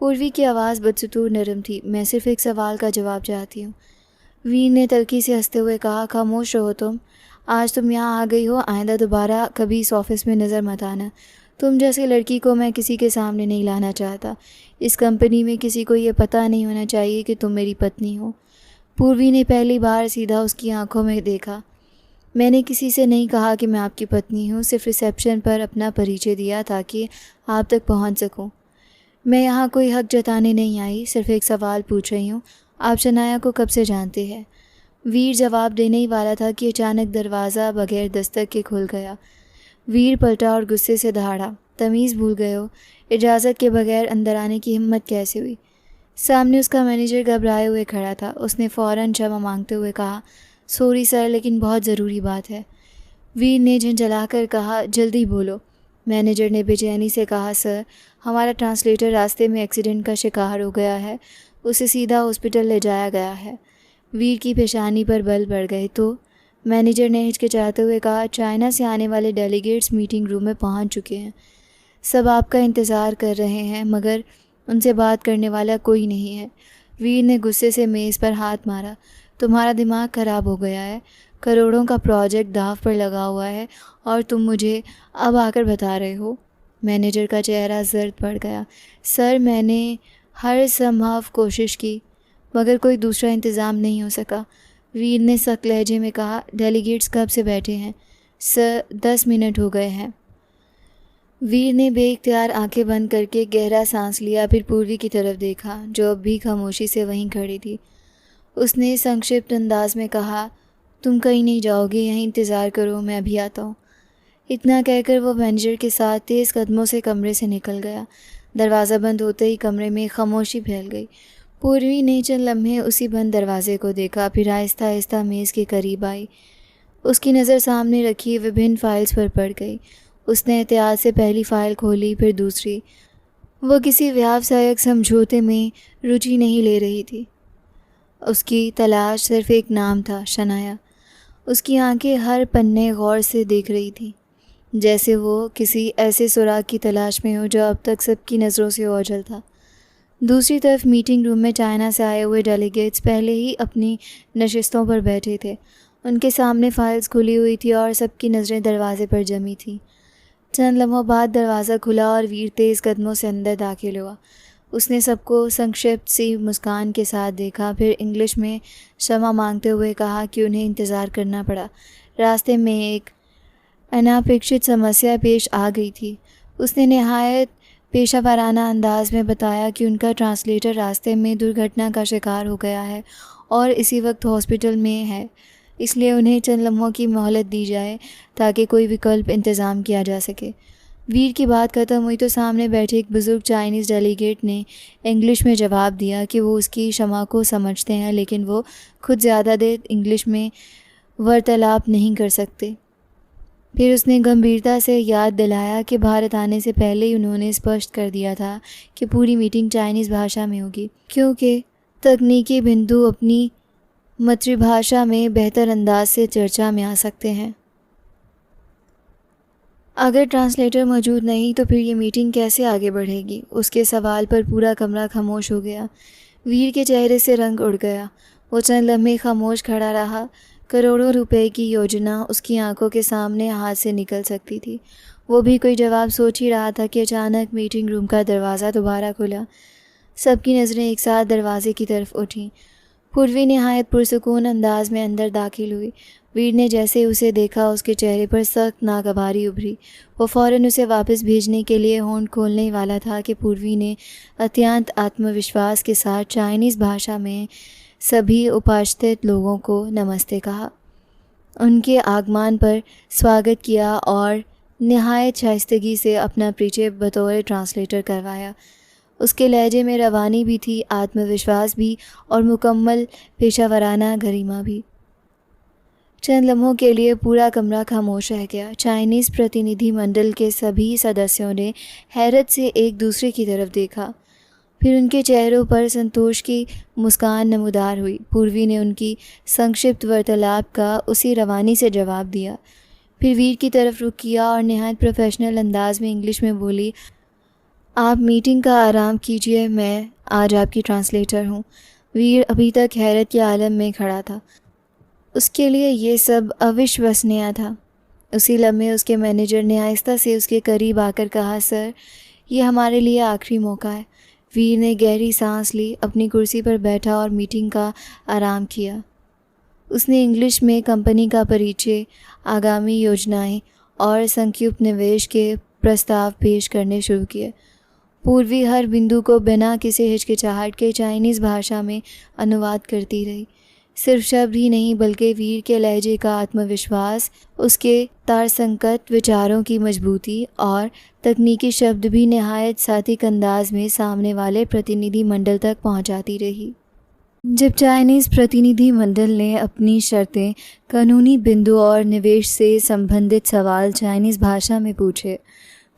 पूर्वी की आवाज़ बदसतूर नरम थी। मैं सिर्फ एक सवाल का जवाब चाहती हूँ। वीर ने तल्खी से हंसते हुए कहा, खामोश रहो तुम। आज तुम यहाँ आ गई हो, आइंदा दोबारा कभी इस ऑफिस में नज़र मत आना। तुम जैसी लड़की को मैं किसी के सामने नहीं लाना चाहता। इस कंपनी में किसी को ये पता नहीं होना चाहिए कि तुम मेरी पत्नी हो। पूर्वी ने पहली बार सीधा उसकी आंखों में देखा। मैंने किसी से नहीं कहा कि मैं आपकी पत्नी हूँ, सिर्फ रिसेप्शन पर अपना परिचय दिया ताकि आप तक पहुँच सकूँ। मैं यहाँ कोई हक जताने नहीं आई, सिर्फ एक सवाल पूछ रही हूँ। आप शनाया को कब से जानते हैं? वीर जवाब देने ही वाला था कि अचानक दरवाज़ा बगैर दस्तक के खुल गया। वीर पलटा और गुस्से से दहाड़ा, तमीज़ भूल गए हो? इजाज़त के बगैर अंदर आने की हिम्मत कैसे हुई? सामने उसका मैनेजर घबराए हुए खड़ा था। उसने फ़ौरन क्षमा मांगते हुए कहा, सॉरी सर, लेकिन बहुत ज़रूरी बात है। वीर ने झंझलाकर कहा, जल्दी बोलो। मैनेजर ने बेचैनी से कहा, सर, हमारा ट्रांसलेटर रास्ते में एक्सीडेंट का शिकार हो गया है, उसे सीधा हॉस्पिटल ले जाया गया है। वीर की पेशानी पर बल बढ़ गए। तो मैनेजर ने हिचकिचाते हुए कहा, चाइना से आने वाले डेलीगेट्स मीटिंग रूम में पहुंच चुके हैं। सब आपका इंतज़ार कर रहे हैं, मगर उनसे बात करने वाला कोई नहीं है। वीर ने गुस्से से मेज़ पर हाथ मारा। तुम्हारा दिमाग ख़राब हो गया है। करोड़ों का प्रोजेक्ट दाव पर लगा हुआ है और तुम मुझे अब आकर बता रहे हो? मैनेजर का चेहरा जर्द पड़ गया। सर, मैंने हर संभव कोशिश की, मगर कोई दूसरा इंतज़ाम नहीं हो सका। वीर ने सख्त लहजे में कहा, डेलीगेट्स कब से बैठे हैं? सर, 10 मिनट हो गए हैं। वीर ने बेइख्तियार आंखें बंद करके गहरा सांस लिया, फिर पूर्वी की तरफ देखा, जो अब भी खामोशी से वहीं खड़ी थी। उसने संक्षिप्त अंदाज में कहा, तुम कहीं नहीं जाओगे, यहीं इंतज़ार करो, मैं अभी आता हूँ। इतना कहकर वो मैनेजर के साथ तेज़ कदमों से कमरे से निकल गया। दरवाज़ा बंद होते ही कमरे में खामोशी फैल गई। पूर्वी ने चंद लम्हे उसी बंद दरवाजे को देखा, फिर आहिस्ता आहिस्ता मेज़ के करीब आई। उसकी नज़र सामने रखी विभिन्न फाइल्स पर पड़ गई। उसने एहतियात से पहली फ़ाइल खोली, फिर दूसरी। वो किसी व्यावसायिक समझौते में रुचि नहीं ले रही थी। उसकी तलाश सिर्फ एक नाम था, शनाया। उसकी आंखें हर पन्ने गौर से देख रही थी, जैसे वो किसी ऐसे सुराग की तलाश में हो जो अब तक सबकी नज़रों से ओझल था। दूसरी तरफ मीटिंग रूम में चाइना से आए हुए डेलीगेट्स पहले ही अपनी नशिस्तों पर बैठे थे। उनके सामने फाइल्स खुली हुई थी और सबकी नज़रें दरवाजे पर जमी थीं। चंद लम्हों बाद दरवाज़ा खुला और वीर तेज़ कदमों से अंदर दाखिल हुआ। उसने सबको संक्षिप्त सी मुस्कान के साथ देखा, फिर इंग्लिश में क्षमा मांगते हुए कहा कि उन्हें इंतज़ार करना पड़ा। रास्ते में एक अनापेक्षित समस्या पेश आ गई थी। उसने निहायत पेशावराना अंदाज में बताया कि उनका ट्रांसलेटर रास्ते में दुर्घटना का शिकार हो गया है और इसी वक्त हॉस्पिटल में है, इसलिए उन्हें चंद लम्हों की मोहलत दी जाए ताकि कोई विकल्प इंतज़ाम किया जा सके। वीर की बात ख़त्म हुई तो सामने बैठे एक बुज़ुर्ग चाइनीज़ डेलीगेट ने इंग्लिश में जवाब दिया कि वो उसकी क्षमा को समझते हैं, लेकिन वो खुद ज़्यादा देर इंग्लिश में वार्तालाप नहीं कर सकते। फिर उसने गंभीरता से याद दिलाया कि भारत आने से पहले ही उन्होंने स्पष्ट कर दिया था कि पूरी मीटिंग चाइनीज़ भाषा में होगी, क्योंकि तकनीकी बिंदु अपनी मातृभाषा में बेहतर अंदाज से चर्चा में आ सकते हैं। अगर ट्रांसलेटर मौजूद नहीं तो फिर ये मीटिंग कैसे आगे बढ़ेगी? उसके सवाल पर पूरा कमरा खामोश हो गया। वीर के चेहरे से रंग उड़ गया। वो चंद लम्हे खामोश खड़ा रहा। करोड़ों रुपए की योजना उसकी आंखों के सामने हाथ से निकल सकती थी। वो भी कोई जवाब सोच ही रहा था कि अचानक मीटिंग रूम का दरवाज़ा दोबारा खुला। सबकी नज़रें एक साथ दरवाजे की तरफ उठीं। पूर्वी निहायत पुरसुकून अंदाज में अंदर दाखिल हुई। वीर ने जैसे उसे देखा, उसके चेहरे पर सख्त नागवारी उभरी। वो फ़ौरन उसे वापस भेजने के लिए होंठ खोलने ही वाला था कि पूर्वी ने अत्यंत आत्मविश्वास के साथ चाइनीज़ भाषा में सभी उपस्थित लोगों को नमस्ते कहा, उनके आगमन पर स्वागत किया और निहायत शाइस्तगी से अपना परिचय बतौर ट्रांसलेटर करवाया। उसके लहजे में रवानी भी थी, आत्मविश्वास भी और मुकम्मल पेशावराना गरिमा भी। चंद लम्हों के लिए पूरा कमरा खामोश रह गया। चाइनीज़ प्रतिनिधि मंडल के सभी सदस्यों ने हैरत से एक दूसरे की तरफ देखा। फिर उनके चेहरों पर संतोष की मुस्कान नमूदार हुई। पूर्वी ने उनकी संक्षिप्त वार्तालाप का उसी रवानी से जवाब दिया। फिर वीर की तरफ रुख किया और निहायत प्रोफेशनल अंदाज में इंग्लिश में बोली, आप मीटिंग का आराम कीजिए, मैं आज आपकी ट्रांसलेटर हूँ। वीर अभी तक हैरत के आलम में खड़ा था। उसके लिए ये सब अविश्वसनीय था। उसी लम्हे उसके मैनेजर ने आहिस्ता से उसके करीब आकर कहा, सर, ये हमारे लिए आखिरी मौका है। वीर ने गहरी सांस ली, अपनी कुर्सी पर बैठा और मीटिंग का आराम किया। उसने इंग्लिश में कंपनी का परिचय, आगामी योजनाएं और संक्षिप्त निवेश के प्रस्ताव पेश करने शुरू किए। पूर्वी हर बिंदु को बिना किसी हिचकिचाहट के चाइनीज़ भाषा में अनुवाद करती रही। सिर्फ शब्द ही नहीं बल्कि वीर के लहजे का आत्मविश्वास, उसके तारसंगत विचारों की मजबूती और तकनीकी शब्द भी निहायत सात्विक अंदाज में सामने वाले प्रतिनिधि मंडल तक पहुंचाती रही। जब चाइनीज़ प्रतिनिधि मंडल ने अपनी शर्तें, कानूनी बिंदु और निवेश से संबंधित सवाल चाइनीज़ भाषा में पूछे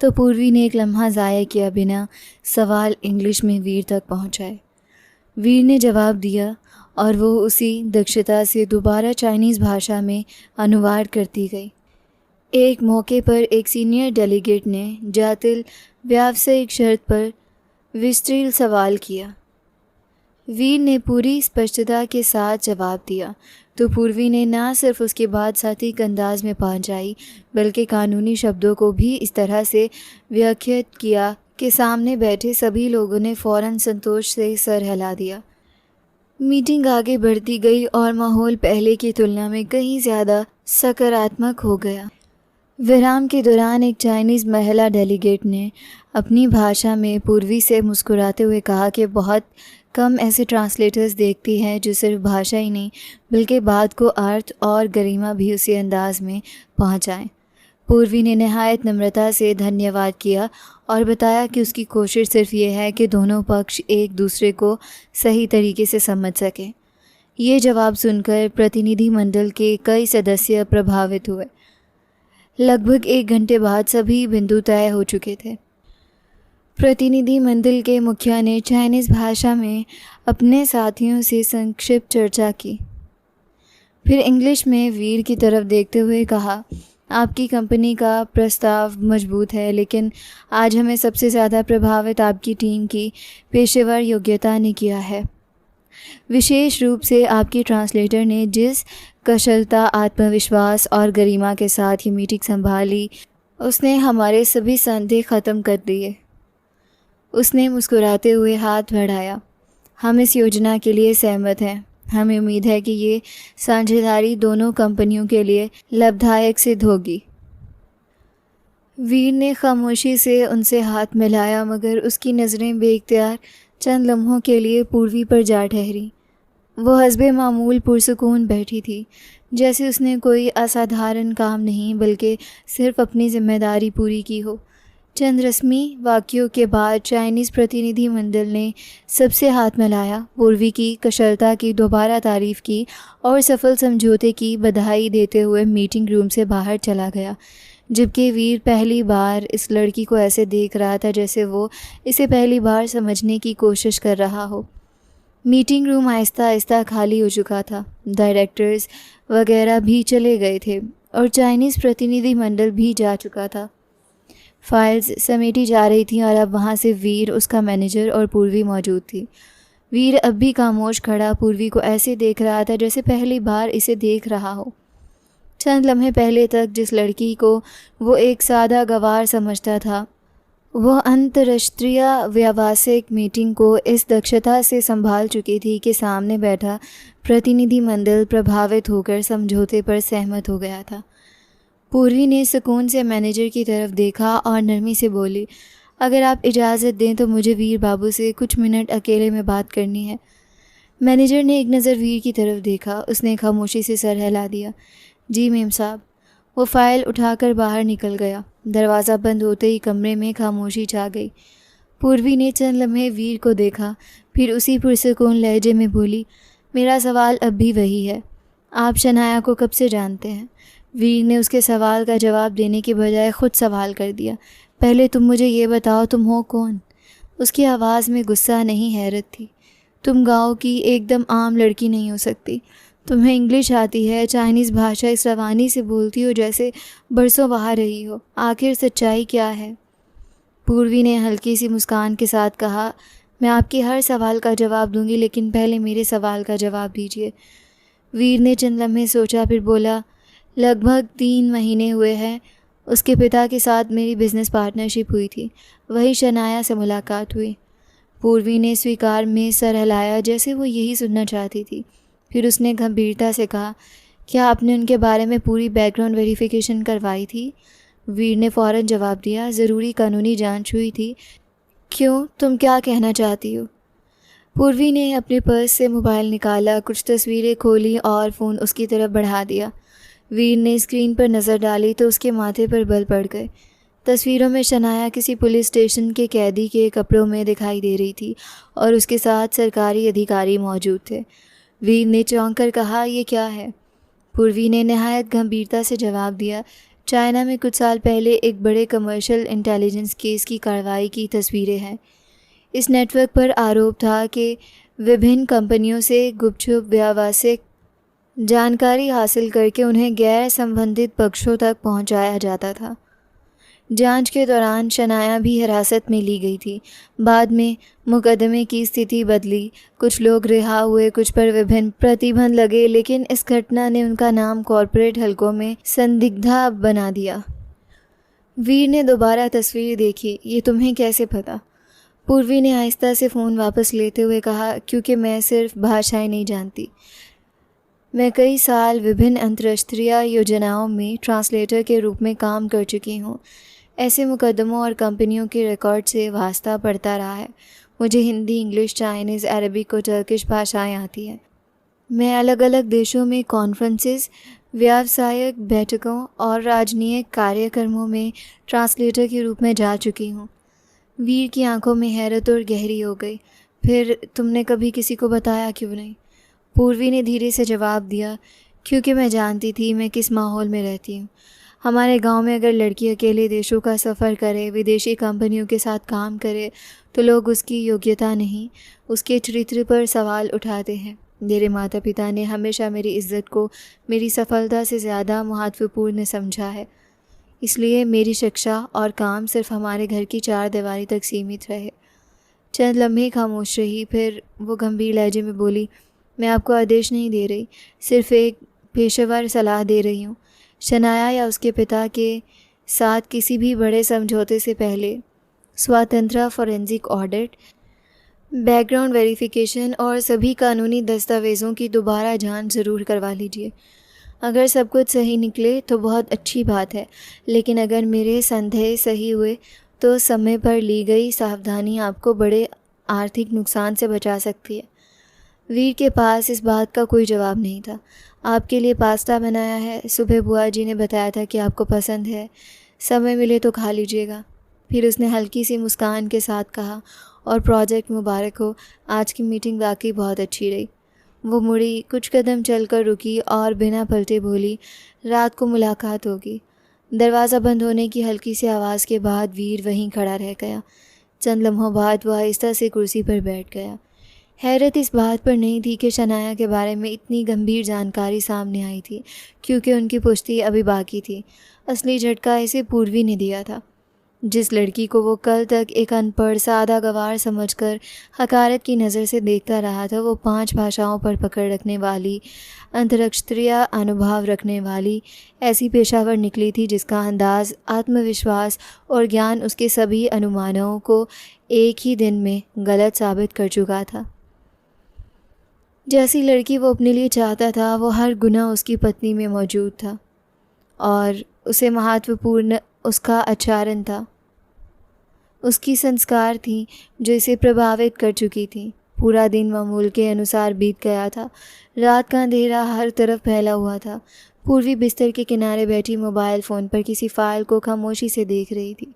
तो पूर्वी ने एक लम्हा ज़ाया किया बिना सवाल इंग्लिश में वीर तक पहुंचाए। वीर ने जवाब दिया और वो उसी दक्षता से दोबारा चाइनीज़ भाषा में अनुवाद करती गई। एक मौके पर एक सीनियर डेलीगेट ने जातिल व्यावसायिक शर्त पर विस्तृत सवाल किया। वीर ने पूरी स्पष्टता के साथ जवाब दिया तो पूर्वी ने न सिर्फ उसकी बात सात्विक अंदाज में पहुंचाई बल्कि कानूनी शब्दों को भी इस तरह से व्याख्यात किया कि सामने बैठे सभी लोगों ने फ़ौरन संतोष से सर हिला दिया। मीटिंग आगे बढ़ती गई और माहौल पहले की तुलना में कहीं ज़्यादा सकारात्मक हो गया। विराम के दौरान एक चाइनीज़ महिला डेलीगेट ने अपनी भाषा में पूर्वी से मुस्कुराते हुए कहा कि बहुत कम ऐसे ट्रांसलेटर्स देखती हैं जो सिर्फ भाषा ही नहीं बल्कि बात को अर्थ और गरिमा भी उसी अंदाज में पहुंचाएं। पूर्वी ने निहायत नम्रता से धन्यवाद किया और बताया कि उसकी कोशिश सिर्फ ये है कि दोनों पक्ष एक दूसरे को सही तरीके से समझ सकें। ये जवाब सुनकर प्रतिनिधि मंडल के कई सदस्य प्रभावित हुए। लगभग 1 घंटे बाद सभी बिंदु तय हो चुके थे। प्रतिनिधि मंडल के मुखिया ने चाइनीज़ भाषा में अपने साथियों से संक्षिप्त चर्चा की। फिर इंग्लिश में वीर की तरफ देखते हुए कहा, आपकी कंपनी का प्रस्ताव मजबूत है, लेकिन आज हमें सबसे ज़्यादा प्रभावित आपकी टीम की पेशेवर योग्यता ने किया है। विशेष रूप से आपकी ट्रांसलेटर ने जिस कुशलता, आत्मविश्वास और गरिमा के साथ ये मीटिंग संभाली, उसने हमारे सभी संदेह ख़त्म कर दिए। उसने मुस्कुराते हुए हाथ बढ़ाया। हम इस योजना के लिए सहमत हैं। हमें उम्मीद है कि ये साझेदारी दोनों कंपनियों के लिए लाभदायक सिद्ध होगी। वीर ने खामोशी से उनसे हाथ मिलाया, मगर उसकी नज़रें बेइख्तियार चंद लम्हों के लिए पूर्वी पर जा ठहरी। वो हस्बे मामूल पुरसुकून बैठी थी, जैसे उसने कोई असाधारण काम नहीं बल्कि सिर्फ अपनी जिम्मेदारी पूरी की हो। चंद रस्मी वाक्यों के बाद चाइनीज़ प्रतिनिधि मंडल ने सबसे हाथ मिलाया, पूर्वी की कुशलता की दोबारा तारीफ़ की और सफल समझौते की बधाई देते हुए मीटिंग रूम से बाहर चला गया। जबकि वीर पहली बार इस लड़की को ऐसे देख रहा था जैसे वो इसे पहली बार समझने की कोशिश कर रहा हो। मीटिंग रूम आहिस्ता आहिस्ता खाली हो चुका था। डायरेक्टर्स वगैरह भी चले गए थे और चाइनीज़ प्रतिनिधि मंडल भी जा चुका था। फाइल्स समेटी जा रही थी और अब वहाँ से वीर, उसका मैनेजर और पूर्वी मौजूद थी। वीर अब भी खामोश खड़ा पूर्वी को ऐसे देख रहा था जैसे पहली बार इसे देख रहा हो। चंद लम्हे पहले तक जिस लड़की को वो एक सादा गवार समझता था, वह अंतर्राष्ट्रीय व्यावसायिक मीटिंग को इस दक्षता से संभाल चुकी थी कि सामने बैठा प्रतिनिधिमंडल प्रभावित होकर समझौते पर सहमत हो गया था। पूर्वी ने सुकून से मैनेजर की तरफ देखा और नरमी से बोली, अगर आप इजाज़त दें तो मुझे वीर बाबू से कुछ मिनट अकेले में बात करनी है। मैनेजर ने एक नज़र वीर की तरफ देखा। उसने खामोशी से सर हिला दिया। जी मेम साहब। वो फ़ाइल उठाकर बाहर निकल गया। दरवाज़ा बंद होते ही कमरे में खामोशी छा गई। पूर्वी ने चंद लम्हे वीर को देखा, फिर उसी पुरसुकून लहजे में बोली, मेरा सवाल अब भी वही है, आप शनाया को कब से जानते हैं? वीर ने उसके सवाल का जवाब देने के बजाय ख़ुद सवाल कर दिया, पहले तुम मुझे ये बताओ तुम हो कौन? उसकी आवाज़ में गुस्सा नहीं, हैरत थी। तुम गाँव की एकदम आम लड़की नहीं हो सकती। तुम्हें इंग्लिश आती है, चाइनीज़ भाषा इस रवानी से बोलती हो जैसे बरसों वहाँ रही हो। आखिर सच्चाई क्या है? पूर्वी ने हल्की सी मुस्कान के साथ कहा, मैं आपके हर सवाल का जवाब दूंगी, लेकिन पहले मेरे सवाल का जवाब दीजिए। वीर ने चंद लम्हे सोचा, फिर बोला, लगभग 3 महीने हुए हैं उसके पिता के साथ मेरी बिज़नेस पार्टनरशिप हुई थी, वही शनाया से मुलाकात हुई। पूर्वी ने स्वीकार में सर हिलाया जैसे वो यही सुनना चाहती थी। फिर उसने गंभीरता से कहा, क्या आपने उनके बारे में पूरी बैकग्राउंड वेरिफिकेशन करवाई थी? वीर ने फ़ौरन जवाब दिया, ज़रूरी कानूनी जांच हुई थी। क्यों, तुम क्या कहना चाहती हो? पूर्वी ने अपने पर्स से मोबाइल निकाला, कुछ तस्वीरें खोली और फ़ोन उसकी तरफ बढ़ा दिया। वीर ने स्क्रीन पर नज़र डाली तो उसके माथे पर बल पड़ गए। तस्वीरों में शनाया किसी पुलिस स्टेशन के कैदी के कपड़ों में दिखाई दे रही थी और उसके साथ सरकारी अधिकारी मौजूद थे। वीर ने चौंक कर कहा, ये क्या है? पूर्वी ने नहायत गंभीरता से जवाब दिया, चाइना में कुछ साल पहले एक बड़े कमर्शियल इंटेलिजेंस केस की कार्रवाई की तस्वीरें हैं। इस नेटवर्क पर आरोप था कि विभिन्न कंपनियों से गुपचुप व्यावसायिक जानकारी हासिल करके उन्हें गैर संबंधित पक्षों तक पहुंचाया जाता था। जांच के दौरान शनाया भी हिरासत में ली गई थी। बाद में मुकदमे की स्थिति बदली, कुछ लोग रिहा हुए, कुछ पर विभिन्न प्रतिबंध लगे, लेकिन इस घटना ने उनका नाम कॉरपोरेट हलकों में संदिग्धा बना दिया। वीर ने दोबारा तस्वीर देखी। ये तुम्हें कैसे पता? पूर्वी ने आहिस्ता से फ़ोन वापस लेते हुए कहा, क्योंकि मैं सिर्फ भाषाएं नहीं जानती, मैं कई साल विभिन्न अंतर्राष्ट्रीय योजनाओं में ट्रांसलेटर के रूप में काम कर चुकी हूँ। ऐसे मुकदमों और कंपनियों के रिकॉर्ड से वास्ता पड़ता रहा है। मुझे हिंदी, इंग्लिश, चाइनीज़, अरबिक और टर्किश भाषाएं आती हैं। मैं अलग अलग देशों में कॉन्फ्रेंसेस, व्यावसायिक बैठकों और राजनीतिक कार्यक्रमों में ट्रांसलेटर के रूप में जा चुकी हूँ। वीर की आंखों में हैरत और गहरी हो गई। फिर तुमने कभी किसी को बताया क्यों नहीं? पूर्वी ने धीरे से जवाब दिया, क्योंकि मैं जानती थी मैं किस माहौल में रहती हूँ। हमारे गांव में अगर लड़की अकेले देशों का सफ़र करे, विदेशी कंपनियों के साथ काम करे, तो लोग उसकी योग्यता नहीं, उसके चरित्र पर सवाल उठाते हैं। मेरे माता पिता ने हमेशा मेरी इज़्ज़त को मेरी सफलता से ज़्यादा महत्वपूर्ण समझा है। इसलिए मेरी शिक्षा और काम सिर्फ हमारे घर की 4 दीवारी तक सीमित रहे। चंद लम्हे खामोश रही, फिर वो गंभीर लहजे में बोली, मैं आपको आदेश नहीं दे रही, सिर्फ एक पेशेवर सलाह दे रही हूँ। शनाया या उसके पिता के साथ किसी भी बड़े समझौते से पहले स्वतंत्र फॉरेंसिक ऑडिट, बैकग्राउंड वेरिफिकेशन और सभी कानूनी दस्तावेज़ों की दोबारा जांच ज़रूर करवा लीजिए। अगर सब कुछ सही निकले तो बहुत अच्छी बात है, लेकिन अगर मेरे संदेह सही हुए तो समय पर ली गई सावधानी आपको बड़े आर्थिक नुकसान से बचा सकती है। वीर के पास इस बात का कोई जवाब नहीं था। आपके लिए पास्ता बनाया है, सुबह बुआ जी ने बताया था कि आपको पसंद है, समय मिले तो खा लीजिएगा। फिर उसने हल्की सी मुस्कान के साथ कहा, और प्रोजेक्ट मुबारक हो, आज की मीटिंग वाकई बहुत अच्छी रही। वो मुड़ी, कुछ कदम चलकर रुकी और बिना पलटे बोली, रात को मुलाकात होगी। दरवाज़ा बंद होने की हल्की सी आवाज़ के बाद वीर वहीं खड़ा रह गया। चंद लम्हों बाद वह आहिस्ता से कुर्सी पर बैठ गया। हैरत इस बात पर नहीं थी कि शनाया के बारे में इतनी गंभीर जानकारी सामने आई थी, क्योंकि उनकी पुष्टि अभी बाकी थी। असली झटका इसे पूर्वी ने दिया था। जिस लड़की को वो कल तक एक अनपढ़ सादा गवार समझकर हकारत की नज़र से देखता रहा था, वो 5 भाषाओं पर पकड़ रखने वाली, अंतरक्षत्रीय अनुभव रखने वाली ऐसी पेशावर निकली थी जिसका अंदाज़, आत्मविश्वास और ज्ञान उसके सभी अनुमानों को एक ही दिन में गलत साबित कर चुका था। जैसी लड़की वो अपने लिए चाहता था, वो हर गुना उसकी पत्नी में मौजूद था, और उसे महत्वपूर्ण उसका आचरण था, उसकी संस्कार थी जो इसे प्रभावित कर चुकी थी। पूरा दिन मामूल के अनुसार बीत गया था। रात का अंधेरा हर तरफ फैला हुआ था। पूर्वी बिस्तर के किनारे बैठी मोबाइल फ़ोन पर किसी फ़ाइल को खामोशी से देख रही थी।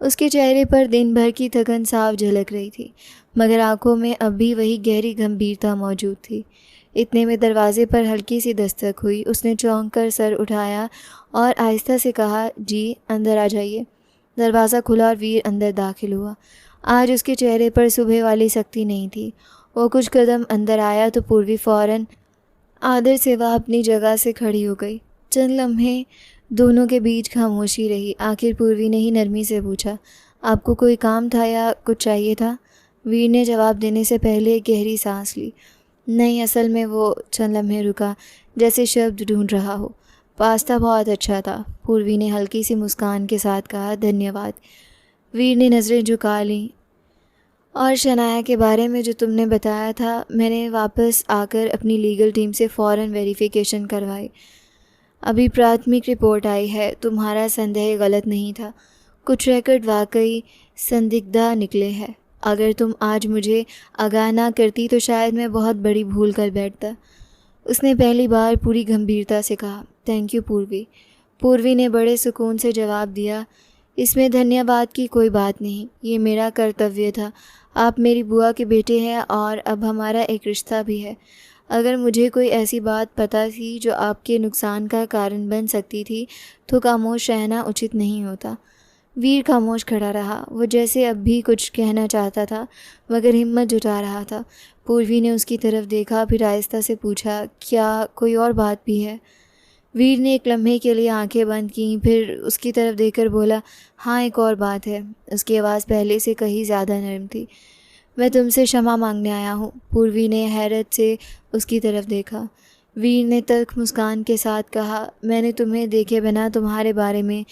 उसके चेहरे पर दिन भर की थकन साफ झलक रही थी, मगर आंखों में अब भी वही गहरी गंभीरता मौजूद थी। इतने में दरवाजे पर हल्की सी दस्तक हुई। उसने चौंक कर सर उठाया और आहिस्ता से कहा, जी अंदर आ जाइए। दरवाज़ा खुला और वीर अंदर दाखिल हुआ। आज उसके चेहरे पर सुबह वाली सख्ती नहीं थी। वो कुछ कदम अंदर आया तो पूर्वी फ़ौरन आदर से वह अपनी जगह से खड़ी हो गई। चंद लम्हे दोनों के बीच खामोशी रही। आखिर पूर्वी ने ही नरमी से पूछा, आपको कोई काम था या कुछ चाहिए था? वीर ने जवाब देने से पहले गहरी सांस ली। नहीं, असल में वो चंद लम्हे रुका, जैसे शब्द ढूंढ रहा हो। पास्ता बहुत अच्छा था, पूर्वी ने हल्की सी मुस्कान के साथ कहा। धन्यवाद। वीर ने नज़रें झुका लीं। और शनाया के बारे में जो तुमने बताया था, मैंने वापस आकर अपनी लीगल टीम से फ़ौरन वेरिफिकेशन करवाई। अभी प्राथमिक रिपोर्ट आई है। तुम्हारा संदेह गलत नहीं था। कुछ रिकॉर्ड वाकई संदिग्धा निकले हैं। अगर तुम आज मुझे आगाह ना करती तो शायद मैं बहुत बड़ी भूल कर बैठता। उसने पहली बार पूरी गंभीरता से कहा। थैंक यू पूर्वी। पूर्वी ने बड़े सुकून से जवाब दिया। इसमें धन्यवाद की कोई बात नहीं, ये मेरा कर्तव्य था। आप मेरी बुआ के बेटे हैं और अब हमारा एक रिश्ता भी है। अगर मुझे कोई ऐसी बात पता थी जो आपके नुकसान का कारण बन सकती थी तो खामोश रहना उचित नहीं होता। वीर खामोश खड़ा रहा। वो जैसे अब भी कुछ कहना चाहता था मगर हिम्मत जुटा रहा था। पूर्वी ने उसकी तरफ देखा, फिर आहिस्ता से पूछा, क्या कोई और बात भी है? वीर ने एक लम्हे के लिए आंखें बंद की, फिर उसकी तरफ देखकर बोला, हाँ एक और बात है। उसकी आवाज़ पहले से कहीं ज़्यादा नरम थी। मैं तुमसे क्षमा मांगने आया हूँ। पूर्वी ने हैरत से उसकी तरफ देखा। वीर ने तल्ख मुस्कान के साथ कहा, मैंने तुम्हें देखे बिना तुम्हारे बारे में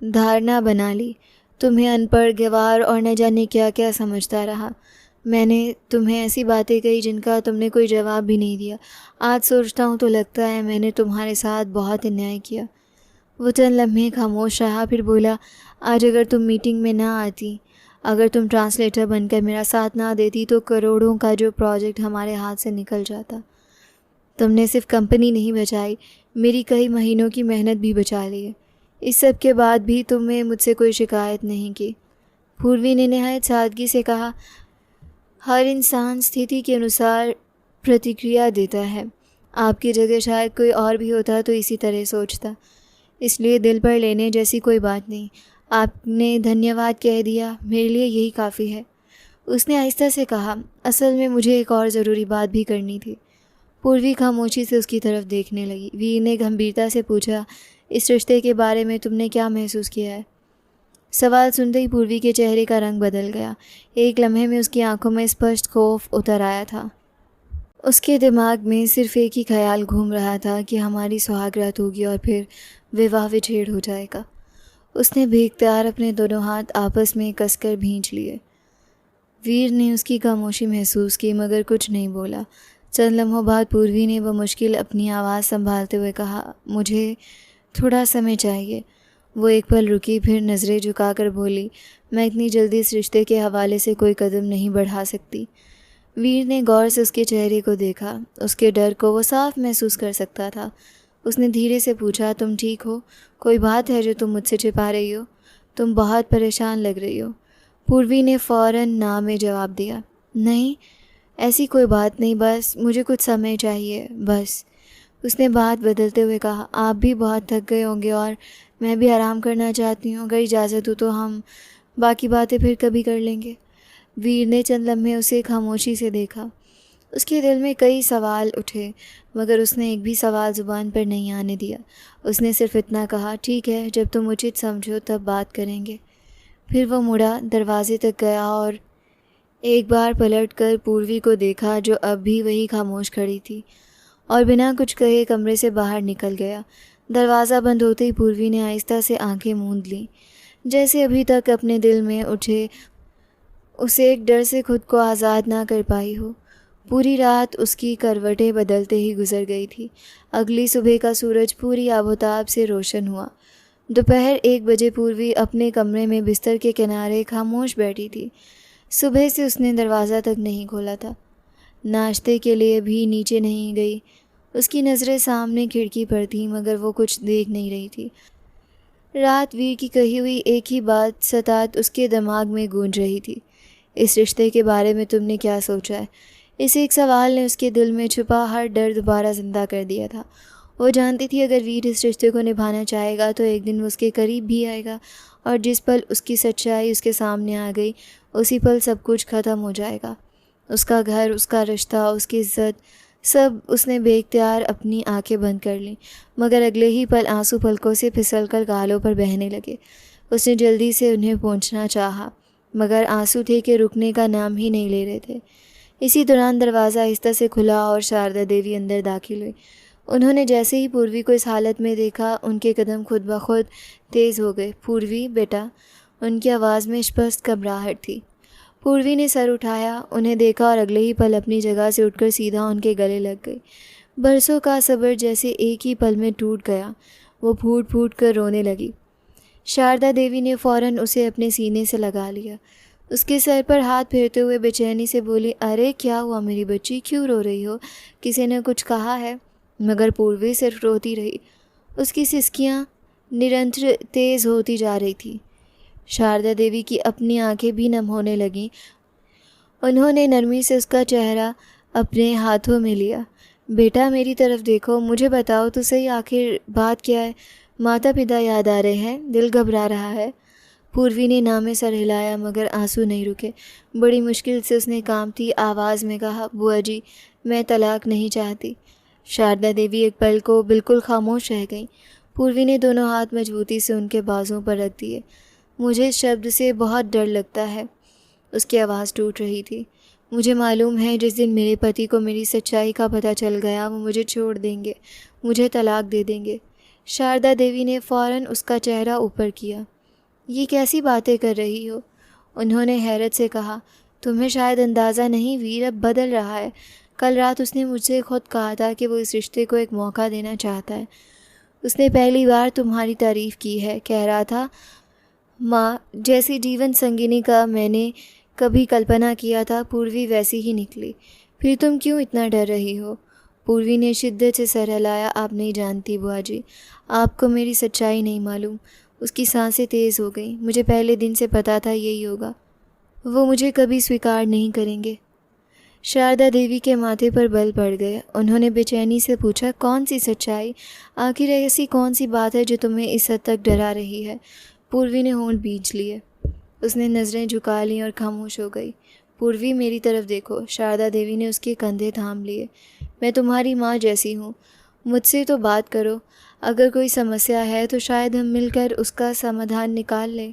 धारणा बना ली। तुम्हें अनपढ़, गंवार और न जाने क्या क्या समझता रहा। मैंने तुम्हें ऐसी बातें कही जिनका तुमने कोई जवाब भी नहीं दिया। आज सोचता हूँ तो लगता है मैंने तुम्हारे साथ बहुत अन्याय किया। वो चंद लम्हे खामोश रहा, फिर बोला, आज अगर तुम मीटिंग में ना आती, अगर तुम ट्रांसलेटर बनकर मेरा साथ ना देती तो करोड़ों का जो प्रोजेक्ट हमारे हाथ से निकल जाता। तुमने सिर्फ कंपनी नहीं बचाई, मेरी कई महीनों की मेहनत भी बचा ली है। इस सब के बाद भी तुमने मुझसे कोई शिकायत नहीं की। पूर्वी ने नहायत सादगी से कहा, हर इंसान स्थिति के अनुसार प्रतिक्रिया देता है। आपकी जगह शायद कोई और भी होता तो इसी तरह सोचता, इसलिए दिल पर लेने जैसी कोई बात नहीं। आपने धन्यवाद कह दिया, मेरे लिए यही काफ़ी है। उसने आहिस्ता से कहा, असल में मुझे एक और ज़रूरी बात भी करनी थी। पूर्वी खामोशी से उसकी तरफ देखने लगी। वीर ने गंभीरता से पूछा, इस रिश्ते के बारे में तुमने क्या महसूस किया है? सवाल सुनते ही पूर्वी के चेहरे का रंग बदल गया। एक लम्हे में उसकी आंखों में स्पष्ट खौफ उतर आया था। उसके दिमाग में सिर्फ एक ही ख्याल घूम रहा था कि हमारी सुहागरात होगी और फिर विवाह विच्छेद हो जाएगा। उसने बेख्तियार अपने दोनों हाथ आपस में कसकर भींच लिए। वीर ने उसकी खामोशी महसूस की मगर कुछ नहीं बोला। चंद लम्हों बाद पूर्वी ने बमुश्किल अपनी आवाज़ संभालते हुए कहा, मुझे थोड़ा समय चाहिए। वो एक पल रुकी, फिर नज़रें झुकाकर बोली, मैं इतनी जल्दी इस रिश्ते के हवाले से कोई कदम नहीं बढ़ा सकती। वीर ने गौर से उसके चेहरे को देखा। उसके डर को वो साफ महसूस कर सकता था। उसने धीरे से पूछा, तुम ठीक हो? कोई बात है जो तुम मुझसे छिपा रही हो? तुम बहुत परेशान लग रही हो। पूर्वी ने फ़ौरन ना में जवाब दिया। नहीं, ऐसी कोई बात नहीं, बस मुझे कुछ समय चाहिए, बस। उसने बात बदलते हुए कहा, आप भी बहुत थक गए होंगे और मैं भी आराम करना चाहती हूँ। अगर इजाज़त हो तो हम बाकी बातें फिर कभी कर लेंगे। वीर ने चंद लम्हे उसे खामोशी से देखा। उसके दिल में कई सवाल उठे मगर उसने एक भी सवाल ज़ुबान पर नहीं आने दिया। उसने सिर्फ इतना कहा, ठीक है, जब तुम उचित समझो तब बात करेंगे। फिर वो मुड़ा, दरवाजे तक गया और एक बार पलटकर पूर्वी को देखा जो अब भी वही खामोश खड़ी थी, और बिना कुछ कहे कमरे से बाहर निकल गया। दरवाज़ा बंद होते ही पूर्वी ने आहिस्ता से आंखें मूंद लीं, जैसे अभी तक अपने दिल में उठे उसे एक डर से खुद को आज़ाद ना कर पाई हो। पूरी रात उसकी करवटें बदलते ही गुजर गई थी। अगली सुबह का सूरज पूरी आबोताब से रोशन हुआ। दोपहर 1 बजे पूर्वी अपने कमरे में बिस्तर के किनारे खामोश बैठी थी। सुबह से उसने दरवाज़ा तक नहीं खोला था, नाश्ते के लिए भी नीचे नहीं गई। उसकी नज़रें सामने खिड़की पर थीं मगर वो कुछ देख नहीं रही थी। रात वीर की कही हुई एक ही बात सतत उसके दिमाग में गूंज रही थी, इस रिश्ते के बारे में तुमने क्या सोचा है? इस एक सवाल ने उसके दिल में छुपा हर डर दोबारा ज़िंदा कर दिया था। वो जानती थी अगर वीर इस रिश्ते को निभाना चाहेगा तो एक दिन वो उसके करीब भी आएगा, और जिस पल उसकी सच्चाई उसके सामने आ गई उसी पल सब कुछ ख़त्म हो जाएगा। उसका घर, उसका रिश्ता, उसकी इज्जत, सब उसने बेख्तियार अपनी आंखें बंद कर लीं। मगर अगले ही पल आंसू पलकों से फिसलकर गालों पर बहने लगे। उसने जल्दी से उन्हें पोंछना चाहा मगर आंसू थे कि रुकने का नाम ही नहीं ले रहे थे। इसी दौरान दरवाज़ा आहिस्ता से खुला और शारदा देवी अंदर दाखिल हुई। उन्होंने जैसे ही पूर्वी को इस हालत में देखा उनके कदम खुद ब खुद तेज़ हो गए। पूर्वी बेटा, उनकी आवाज़ में स्पष्ट घबराहट थी। पूर्वी ने सर उठाया, उन्हें देखा और अगले ही पल अपनी जगह से उठकर सीधा उनके गले लग गई। बरसों का सब्र जैसे एक ही पल में टूट गया। वो फूट फूट कर रोने लगी। शारदा देवी ने फ़ौरन उसे अपने सीने से लगा लिया। उसके सर पर हाथ फेरते हुए बेचैनी से बोली, अरे क्या हुआ मेरी बच्ची, क्यों रो रही हो? किसी ने कुछ कहा है? मगर पूर्वी सिर्फ रोती रही। उसकी सिसकियाँ निरंतर तेज़ होती जा रही थी। शारदा देवी की अपनी आंखें भी नम होने लगीं। उन्होंने नरमी से उसका चेहरा अपने हाथों में लिया। बेटा मेरी तरफ देखो, मुझे बताओ तो सही, आखिर बात क्या है? माता पिता याद आ रहे हैं? दिल घबरा रहा है? पूर्वी ने ना में सर हिलाया मगर आंसू नहीं रुके। बड़ी मुश्किल से उसने कांपती आवाज़ में कहा, बुआ जी, मैं तलाक नहीं चाहती। शारदा देवी एक पल को बिल्कुल खामोश रह गई। पूर्वी ने दोनों हाथ मजबूती से उनके बाजुओं पर रख दिए। मुझे इस शब्द से बहुत डर लगता है। उसकी आवाज़ टूट रही थी। मुझे मालूम है जिस दिन मेरे पति को मेरी सच्चाई का पता चल गया वो मुझे छोड़ देंगे, मुझे तलाक दे देंगे। शारदा देवी ने फ़ौरन उसका चेहरा ऊपर किया। ये कैसी बातें कर रही हो? उन्होंने हैरत से कहा, तुम्हें शायद अंदाज़ा नहीं, वीर अब बदल रहा है। कल रात उसने मुझसे खुद कहा था कि वो इस रिश्ते को एक मौका देना चाहता है। उसने पहली बार तुम्हारी तारीफ़ की है। कह रहा था, माँ जैसी जीवन संगिनी का मैंने कभी कल्पना किया था पूर्वी वैसी ही निकली। फिर तुम क्यों इतना डर रही हो? पूर्वी ने शिद्दत से सर हिलाया। आप नहीं जानती बुआ जी, आपको मेरी सच्चाई नहीं मालूम। उसकी सांसें तेज़ हो गईं। मुझे पहले दिन से पता था यही होगा। वो मुझे कभी स्वीकार नहीं करेंगे। शारदा देवी के माथे पर बल पड़ गए। उन्होंने बेचैनी से पूछा, कौन सी सच्चाई? आखिर ऐसी कौन सी बात है जो तुम्हें इस हद तक डरा रही है? पूर्वी ने होंठ भींच लिए। उसने नज़रें झुका लीं और खामोश हो गई। पूर्वी मेरी तरफ देखो। शारदा देवी ने उसके कंधे थाम लिए। मैं तुम्हारी माँ जैसी हूँ, मुझसे तो बात करो। अगर कोई समस्या है तो शायद हम मिलकर उसका समाधान निकाल लें।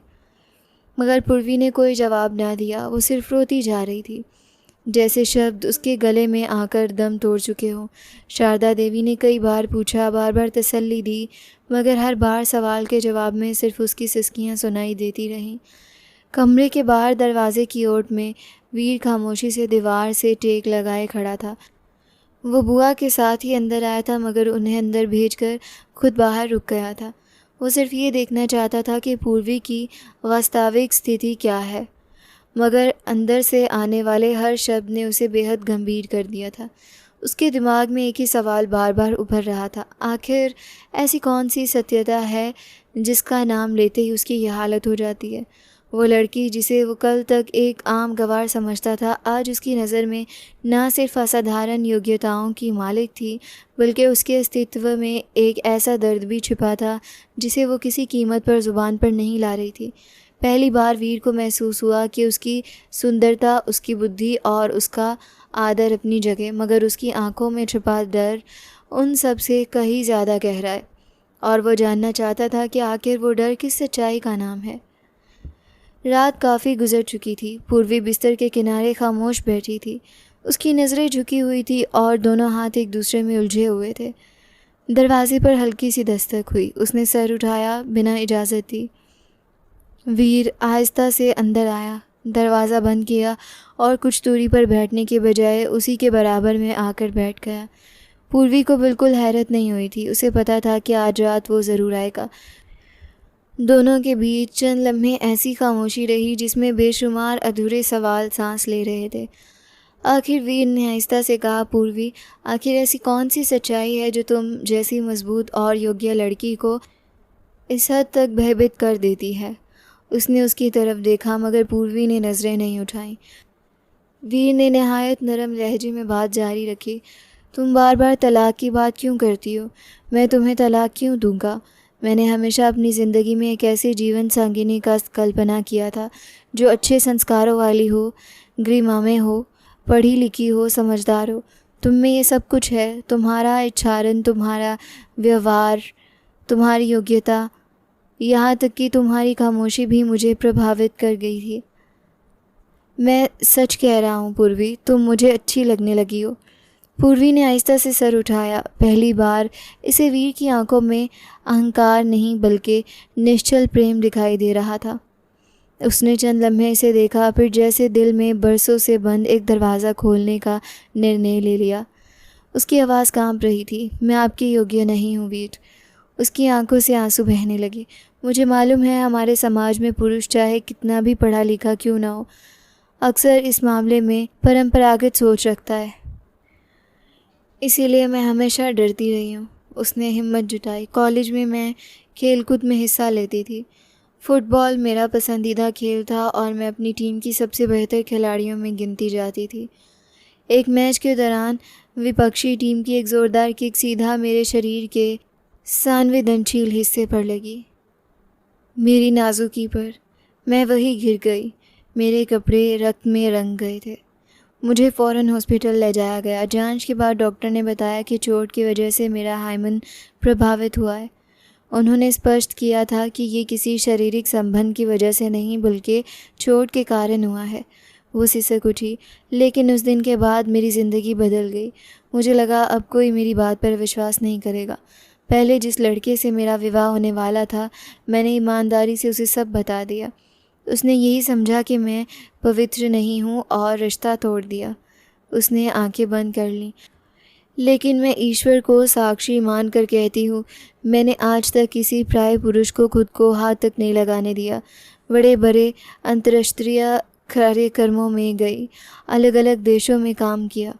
मगर पूर्वी ने कोई जवाब ना दिया। वो सिर्फ रोती जा रही थी। जैसे शब्द उसके गले में आकर दम तोड़ चुके हों। शारदा देवी ने कई बार पूछा, बार बार तसल्ली दी, मगर हर बार सवाल के जवाब में सिर्फ उसकी सिसकियां सुनाई देती रहीं। कमरे के बाहर दरवाजे की ओट में वीर खामोशी से दीवार से टेक लगाए खड़ा था। वो बुआ के साथ ही अंदर आया था, मगर उन्हें अंदर भेजकर खुद बाहर रुक गया था। वो सिर्फ ये देखना चाहता था कि पूर्वी की वास्तविक स्थिति क्या है, मगर अंदर से आने वाले हर शब्द ने उसे बेहद गंभीर कर दिया था। उसके दिमाग में एक ही सवाल बार बार उभर रहा था, आखिर ऐसी कौन सी सत्यता है जिसका नाम लेते ही उसकी यह हालत हो जाती है। वो लड़की जिसे वो कल तक एक आम गवार समझता था, आज उसकी नज़र में न सिर्फ असाधारण योग्यताओं की मालिक थी, बल्कि उसके अस्तित्व में एक ऐसा दर्द भी छिपा था जिसे वो किसी कीमत पर ज़ुबान पर नहीं ला रही थी। पहली बार वीर को महसूस हुआ कि उसकी सुंदरता, उसकी बुद्धि और उसका आदर अपनी जगह, मगर उसकी आंखों में छिपा डर उन सब से कहीं ज़्यादा गहरा है, और वो जानना चाहता था कि आखिर वो डर किस सच्चाई का नाम है। रात काफ़ी गुजर चुकी थी। पूर्वी बिस्तर के किनारे खामोश बैठी थी। उसकी नज़रें झुकी हुई थी और दोनों हाथ एक दूसरे में उलझे हुए थे। दरवाजे पर हल्की सी दस्तक हुई। उसने सर उठाया बिना इजाज़त दी। वीर आहिस्ता से अंदर आया, दरवाज़ा बंद किया और कुछ दूरी पर बैठने के बजाय उसी के बराबर में आकर बैठ गया। पूर्वी को बिल्कुल हैरत नहीं हुई थी। उसे पता था कि आज रात वो ज़रूर आएगा। दोनों के बीच चंद लम्हे ऐसी खामोशी रही जिसमें बेशुमार अधूरे सवाल सांस ले रहे थे। आखिर वीर ने आहिस्ता से कहा, पूर्वी, आखिर ऐसी कौन सी सच्चाई है जो तुम जैसी मजबूत और योग्य लड़की को इस हद तक भयभीत कर देती है। उसने उसकी तरफ देखा, मगर पूर्वी ने नज़रें नहीं उठाईं। वीर ने नहायत नरम लहजे में बात जारी रखी, तुम बार बार तलाक की बात क्यों करती हो? मैं तुम्हें तलाक क्यों दूंगा? मैंने हमेशा अपनी ज़िंदगी में एक ऐसे जीवन संगिनी का कल्पना किया था जो अच्छे संस्कारों वाली हो, ग्रीमामे हो, पढ़ी लिखी हो, समझदार हो। तुम में ये सब कुछ है, तुम्हारा उच्चारण, तुम्हारा व्यवहार, तुम्हारी योग्यता, यहाँ तक कि तुम्हारी खामोशी भी मुझे प्रभावित कर गई थी। मैं सच कह रहा हूँ पूर्वी, तुम मुझे अच्छी लगने लगी हो। पूर्वी ने आहिस्ता से सर उठाया। पहली बार इसे वीर की आंखों में अहंकार नहीं बल्कि निश्चल प्रेम दिखाई दे रहा था। उसने चंद लम्हे इसे देखा, फिर जैसे दिल में बरसों से बंद एक दरवाज़ा खोलने का निर्णय ले लिया। उसकी आवाज़ कांप रही थी, मैं आपके योग्य नहीं हूँ वीर। उसकी आंखों से आंसू बहने लगे। मुझे मालूम है हमारे समाज में पुरुष चाहे कितना भी पढ़ा लिखा क्यों ना हो, अक्सर इस मामले में परंपरागत सोच रखता है, इसीलिए मैं हमेशा डरती रही हूँ। उसने हिम्मत जुटाई। कॉलेज में मैं खेलकूद में हिस्सा लेती थी। फुटबॉल मेरा पसंदीदा खेल था और मैं अपनी टीम की सबसे बेहतर खिलाड़ियों में गिनती जाती थी। एक मैच के दौरान विपक्षी टीम की एक ज़ोरदार किक सीधा मेरे शरीर के संवेदनशील हिस्से पर लगी, मेरी नाजुकी पर। मैं वहीं गिर गई। मेरे कपड़े रक्त में रंग गए थे। मुझे फ़ौरन हॉस्पिटल ले जाया गया। जांच के बाद डॉक्टर ने बताया कि चोट की वजह से मेरा हाइमन प्रभावित हुआ है। उन्होंने स्पष्ट किया था कि ये किसी शारीरिक संबंध की वजह से नहीं बल्कि चोट के कारण हुआ है। वो सिसक उठी। लेकिन उस दिन के बाद मेरी ज़िंदगी बदल गई। मुझे लगा अब कोई मेरी बात पर विश्वास नहीं करेगा। पहले जिस लड़के से मेरा विवाह होने वाला था, मैंने ईमानदारी से उसे सब बता दिया। उसने यही समझा कि मैं पवित्र नहीं हूँ और रिश्ता तोड़ दिया। उसने आंखें बंद कर लीं। लेकिन मैं ईश्वर को साक्षी मान कर कहती हूँ, मैंने आज तक किसी प्राय पुरुष को खुद को हाथ तक नहीं लगाने दिया। बड़े बड़े अंतर्राष्ट्रीय कार्यक्रमों में गई, अलग अलग देशों में काम किया,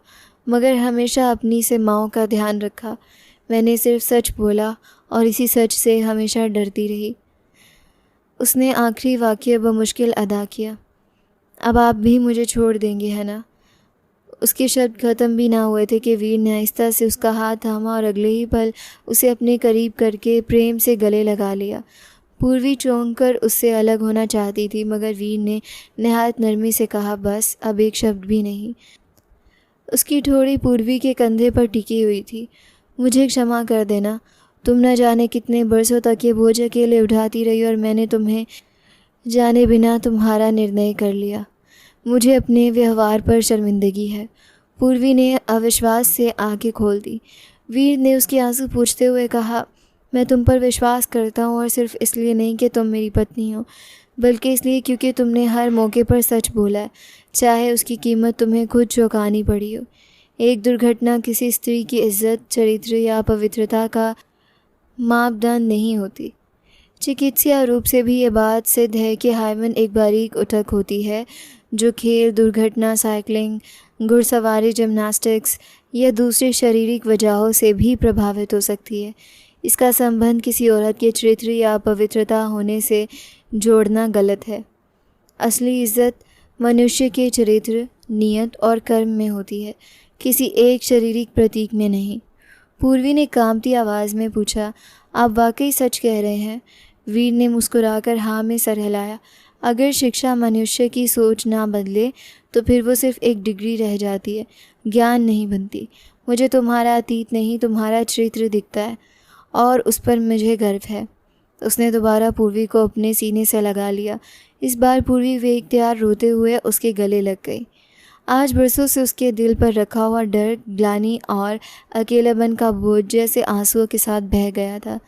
मगर हमेशा अपनी सीमाओं का ध्यान रखा। मैंने सिर्फ सच बोला और इसी सच से हमेशा डरती रही। उसने आखिरी वाक्य बमुश्किल अदा किया। अब आप भी मुझे छोड़ देंगे, है ना? उसके शब्द ख़त्म भी ना हुए थे कि वीर ने आहिस्ता से उसका हाथ थामा और अगले ही पल उसे अपने करीब करके प्रेम से गले लगा लिया। पूर्वी चौंक कर उससे अलग होना चाहती थी, मगर वीर ने नहायत नरमी से कहा, बस अब एक शब्द भी नहीं। उसकी ठोड़ी पूर्वी के कंधे पर टिकी हुई थी। मुझे क्षमा कर देना। तुम न जाने कितने बरसों तक ये बोझ अकेले उठाती रही और मैंने तुम्हें जाने बिना तुम्हारा निर्णय कर लिया। मुझे अपने व्यवहार पर शर्मिंदगी है। पूर्वी ने अविश्वास से आंखें खोल दी। वीर ने उसके आंसू पोंछते हुए कहा, मैं तुम पर विश्वास करता हूँ, और सिर्फ इसलिए नहीं कि तुम मेरी पत्नी हो, बल्कि इसलिए क्योंकि तुमने हर मौके पर सच बोला है, चाहे उसकी कीमत तुम्हें खुद चुकानी पड़ी हो। एक दुर्घटना किसी स्त्री की इज्जत, चरित्र या पवित्रता का मापदंड नहीं होती। चिकित्सीय रूप से भी ये बात सिद्ध है कि हाइमन एक बारीक उठक होती है जो खेल, दुर्घटना, साइकिलिंग, घुड़सवारी, जिम्नास्टिक्स या दूसरी शारीरिक वजहों से भी प्रभावित हो सकती है। इसका संबंध किसी औरत के चरित्र या पवित्रता होने से जोड़ना गलत है। असली इज्जत मनुष्य के चरित्र, नियत और कर्म में होती है, किसी एक शारीरिक प्रतीक में नहीं। पूर्वी ने कांपती आवाज़ में पूछा, आप वाकई सच कह रहे हैं? वीर ने मुस्कुराकर हाँ में सर हिलाया। अगर शिक्षा मनुष्य की सोच ना बदले तो फिर वो सिर्फ एक डिग्री रह जाती है, ज्ञान नहीं बनती। मुझे तुम्हारा अतीत नहीं, तुम्हारा चरित्र दिखता है, और उस पर मुझे गर्व है। उसने दोबारा पूर्वी को अपने सीने से लगा लिया। इस बार पूर्वी बेइख्तियार रोते हुए उसके गले लग गई। आज बरसों से उसके दिल पर रखा हुआ डर, ग्लानि और अकेलापन का बोझ जैसे आंसुओं के साथ बह गया था।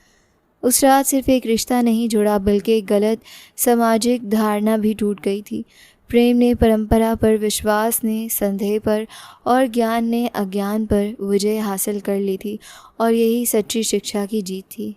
उस रात सिर्फ एक रिश्ता नहीं जुड़ा, बल्कि एक गलत सामाजिक धारणा भी टूट गई थी। प्रेम ने परंपरा पर, विश्वास ने संदेह पर और ज्ञान ने अज्ञान पर विजय हासिल कर ली थी, और यही सच्ची शिक्षा की जीत थी।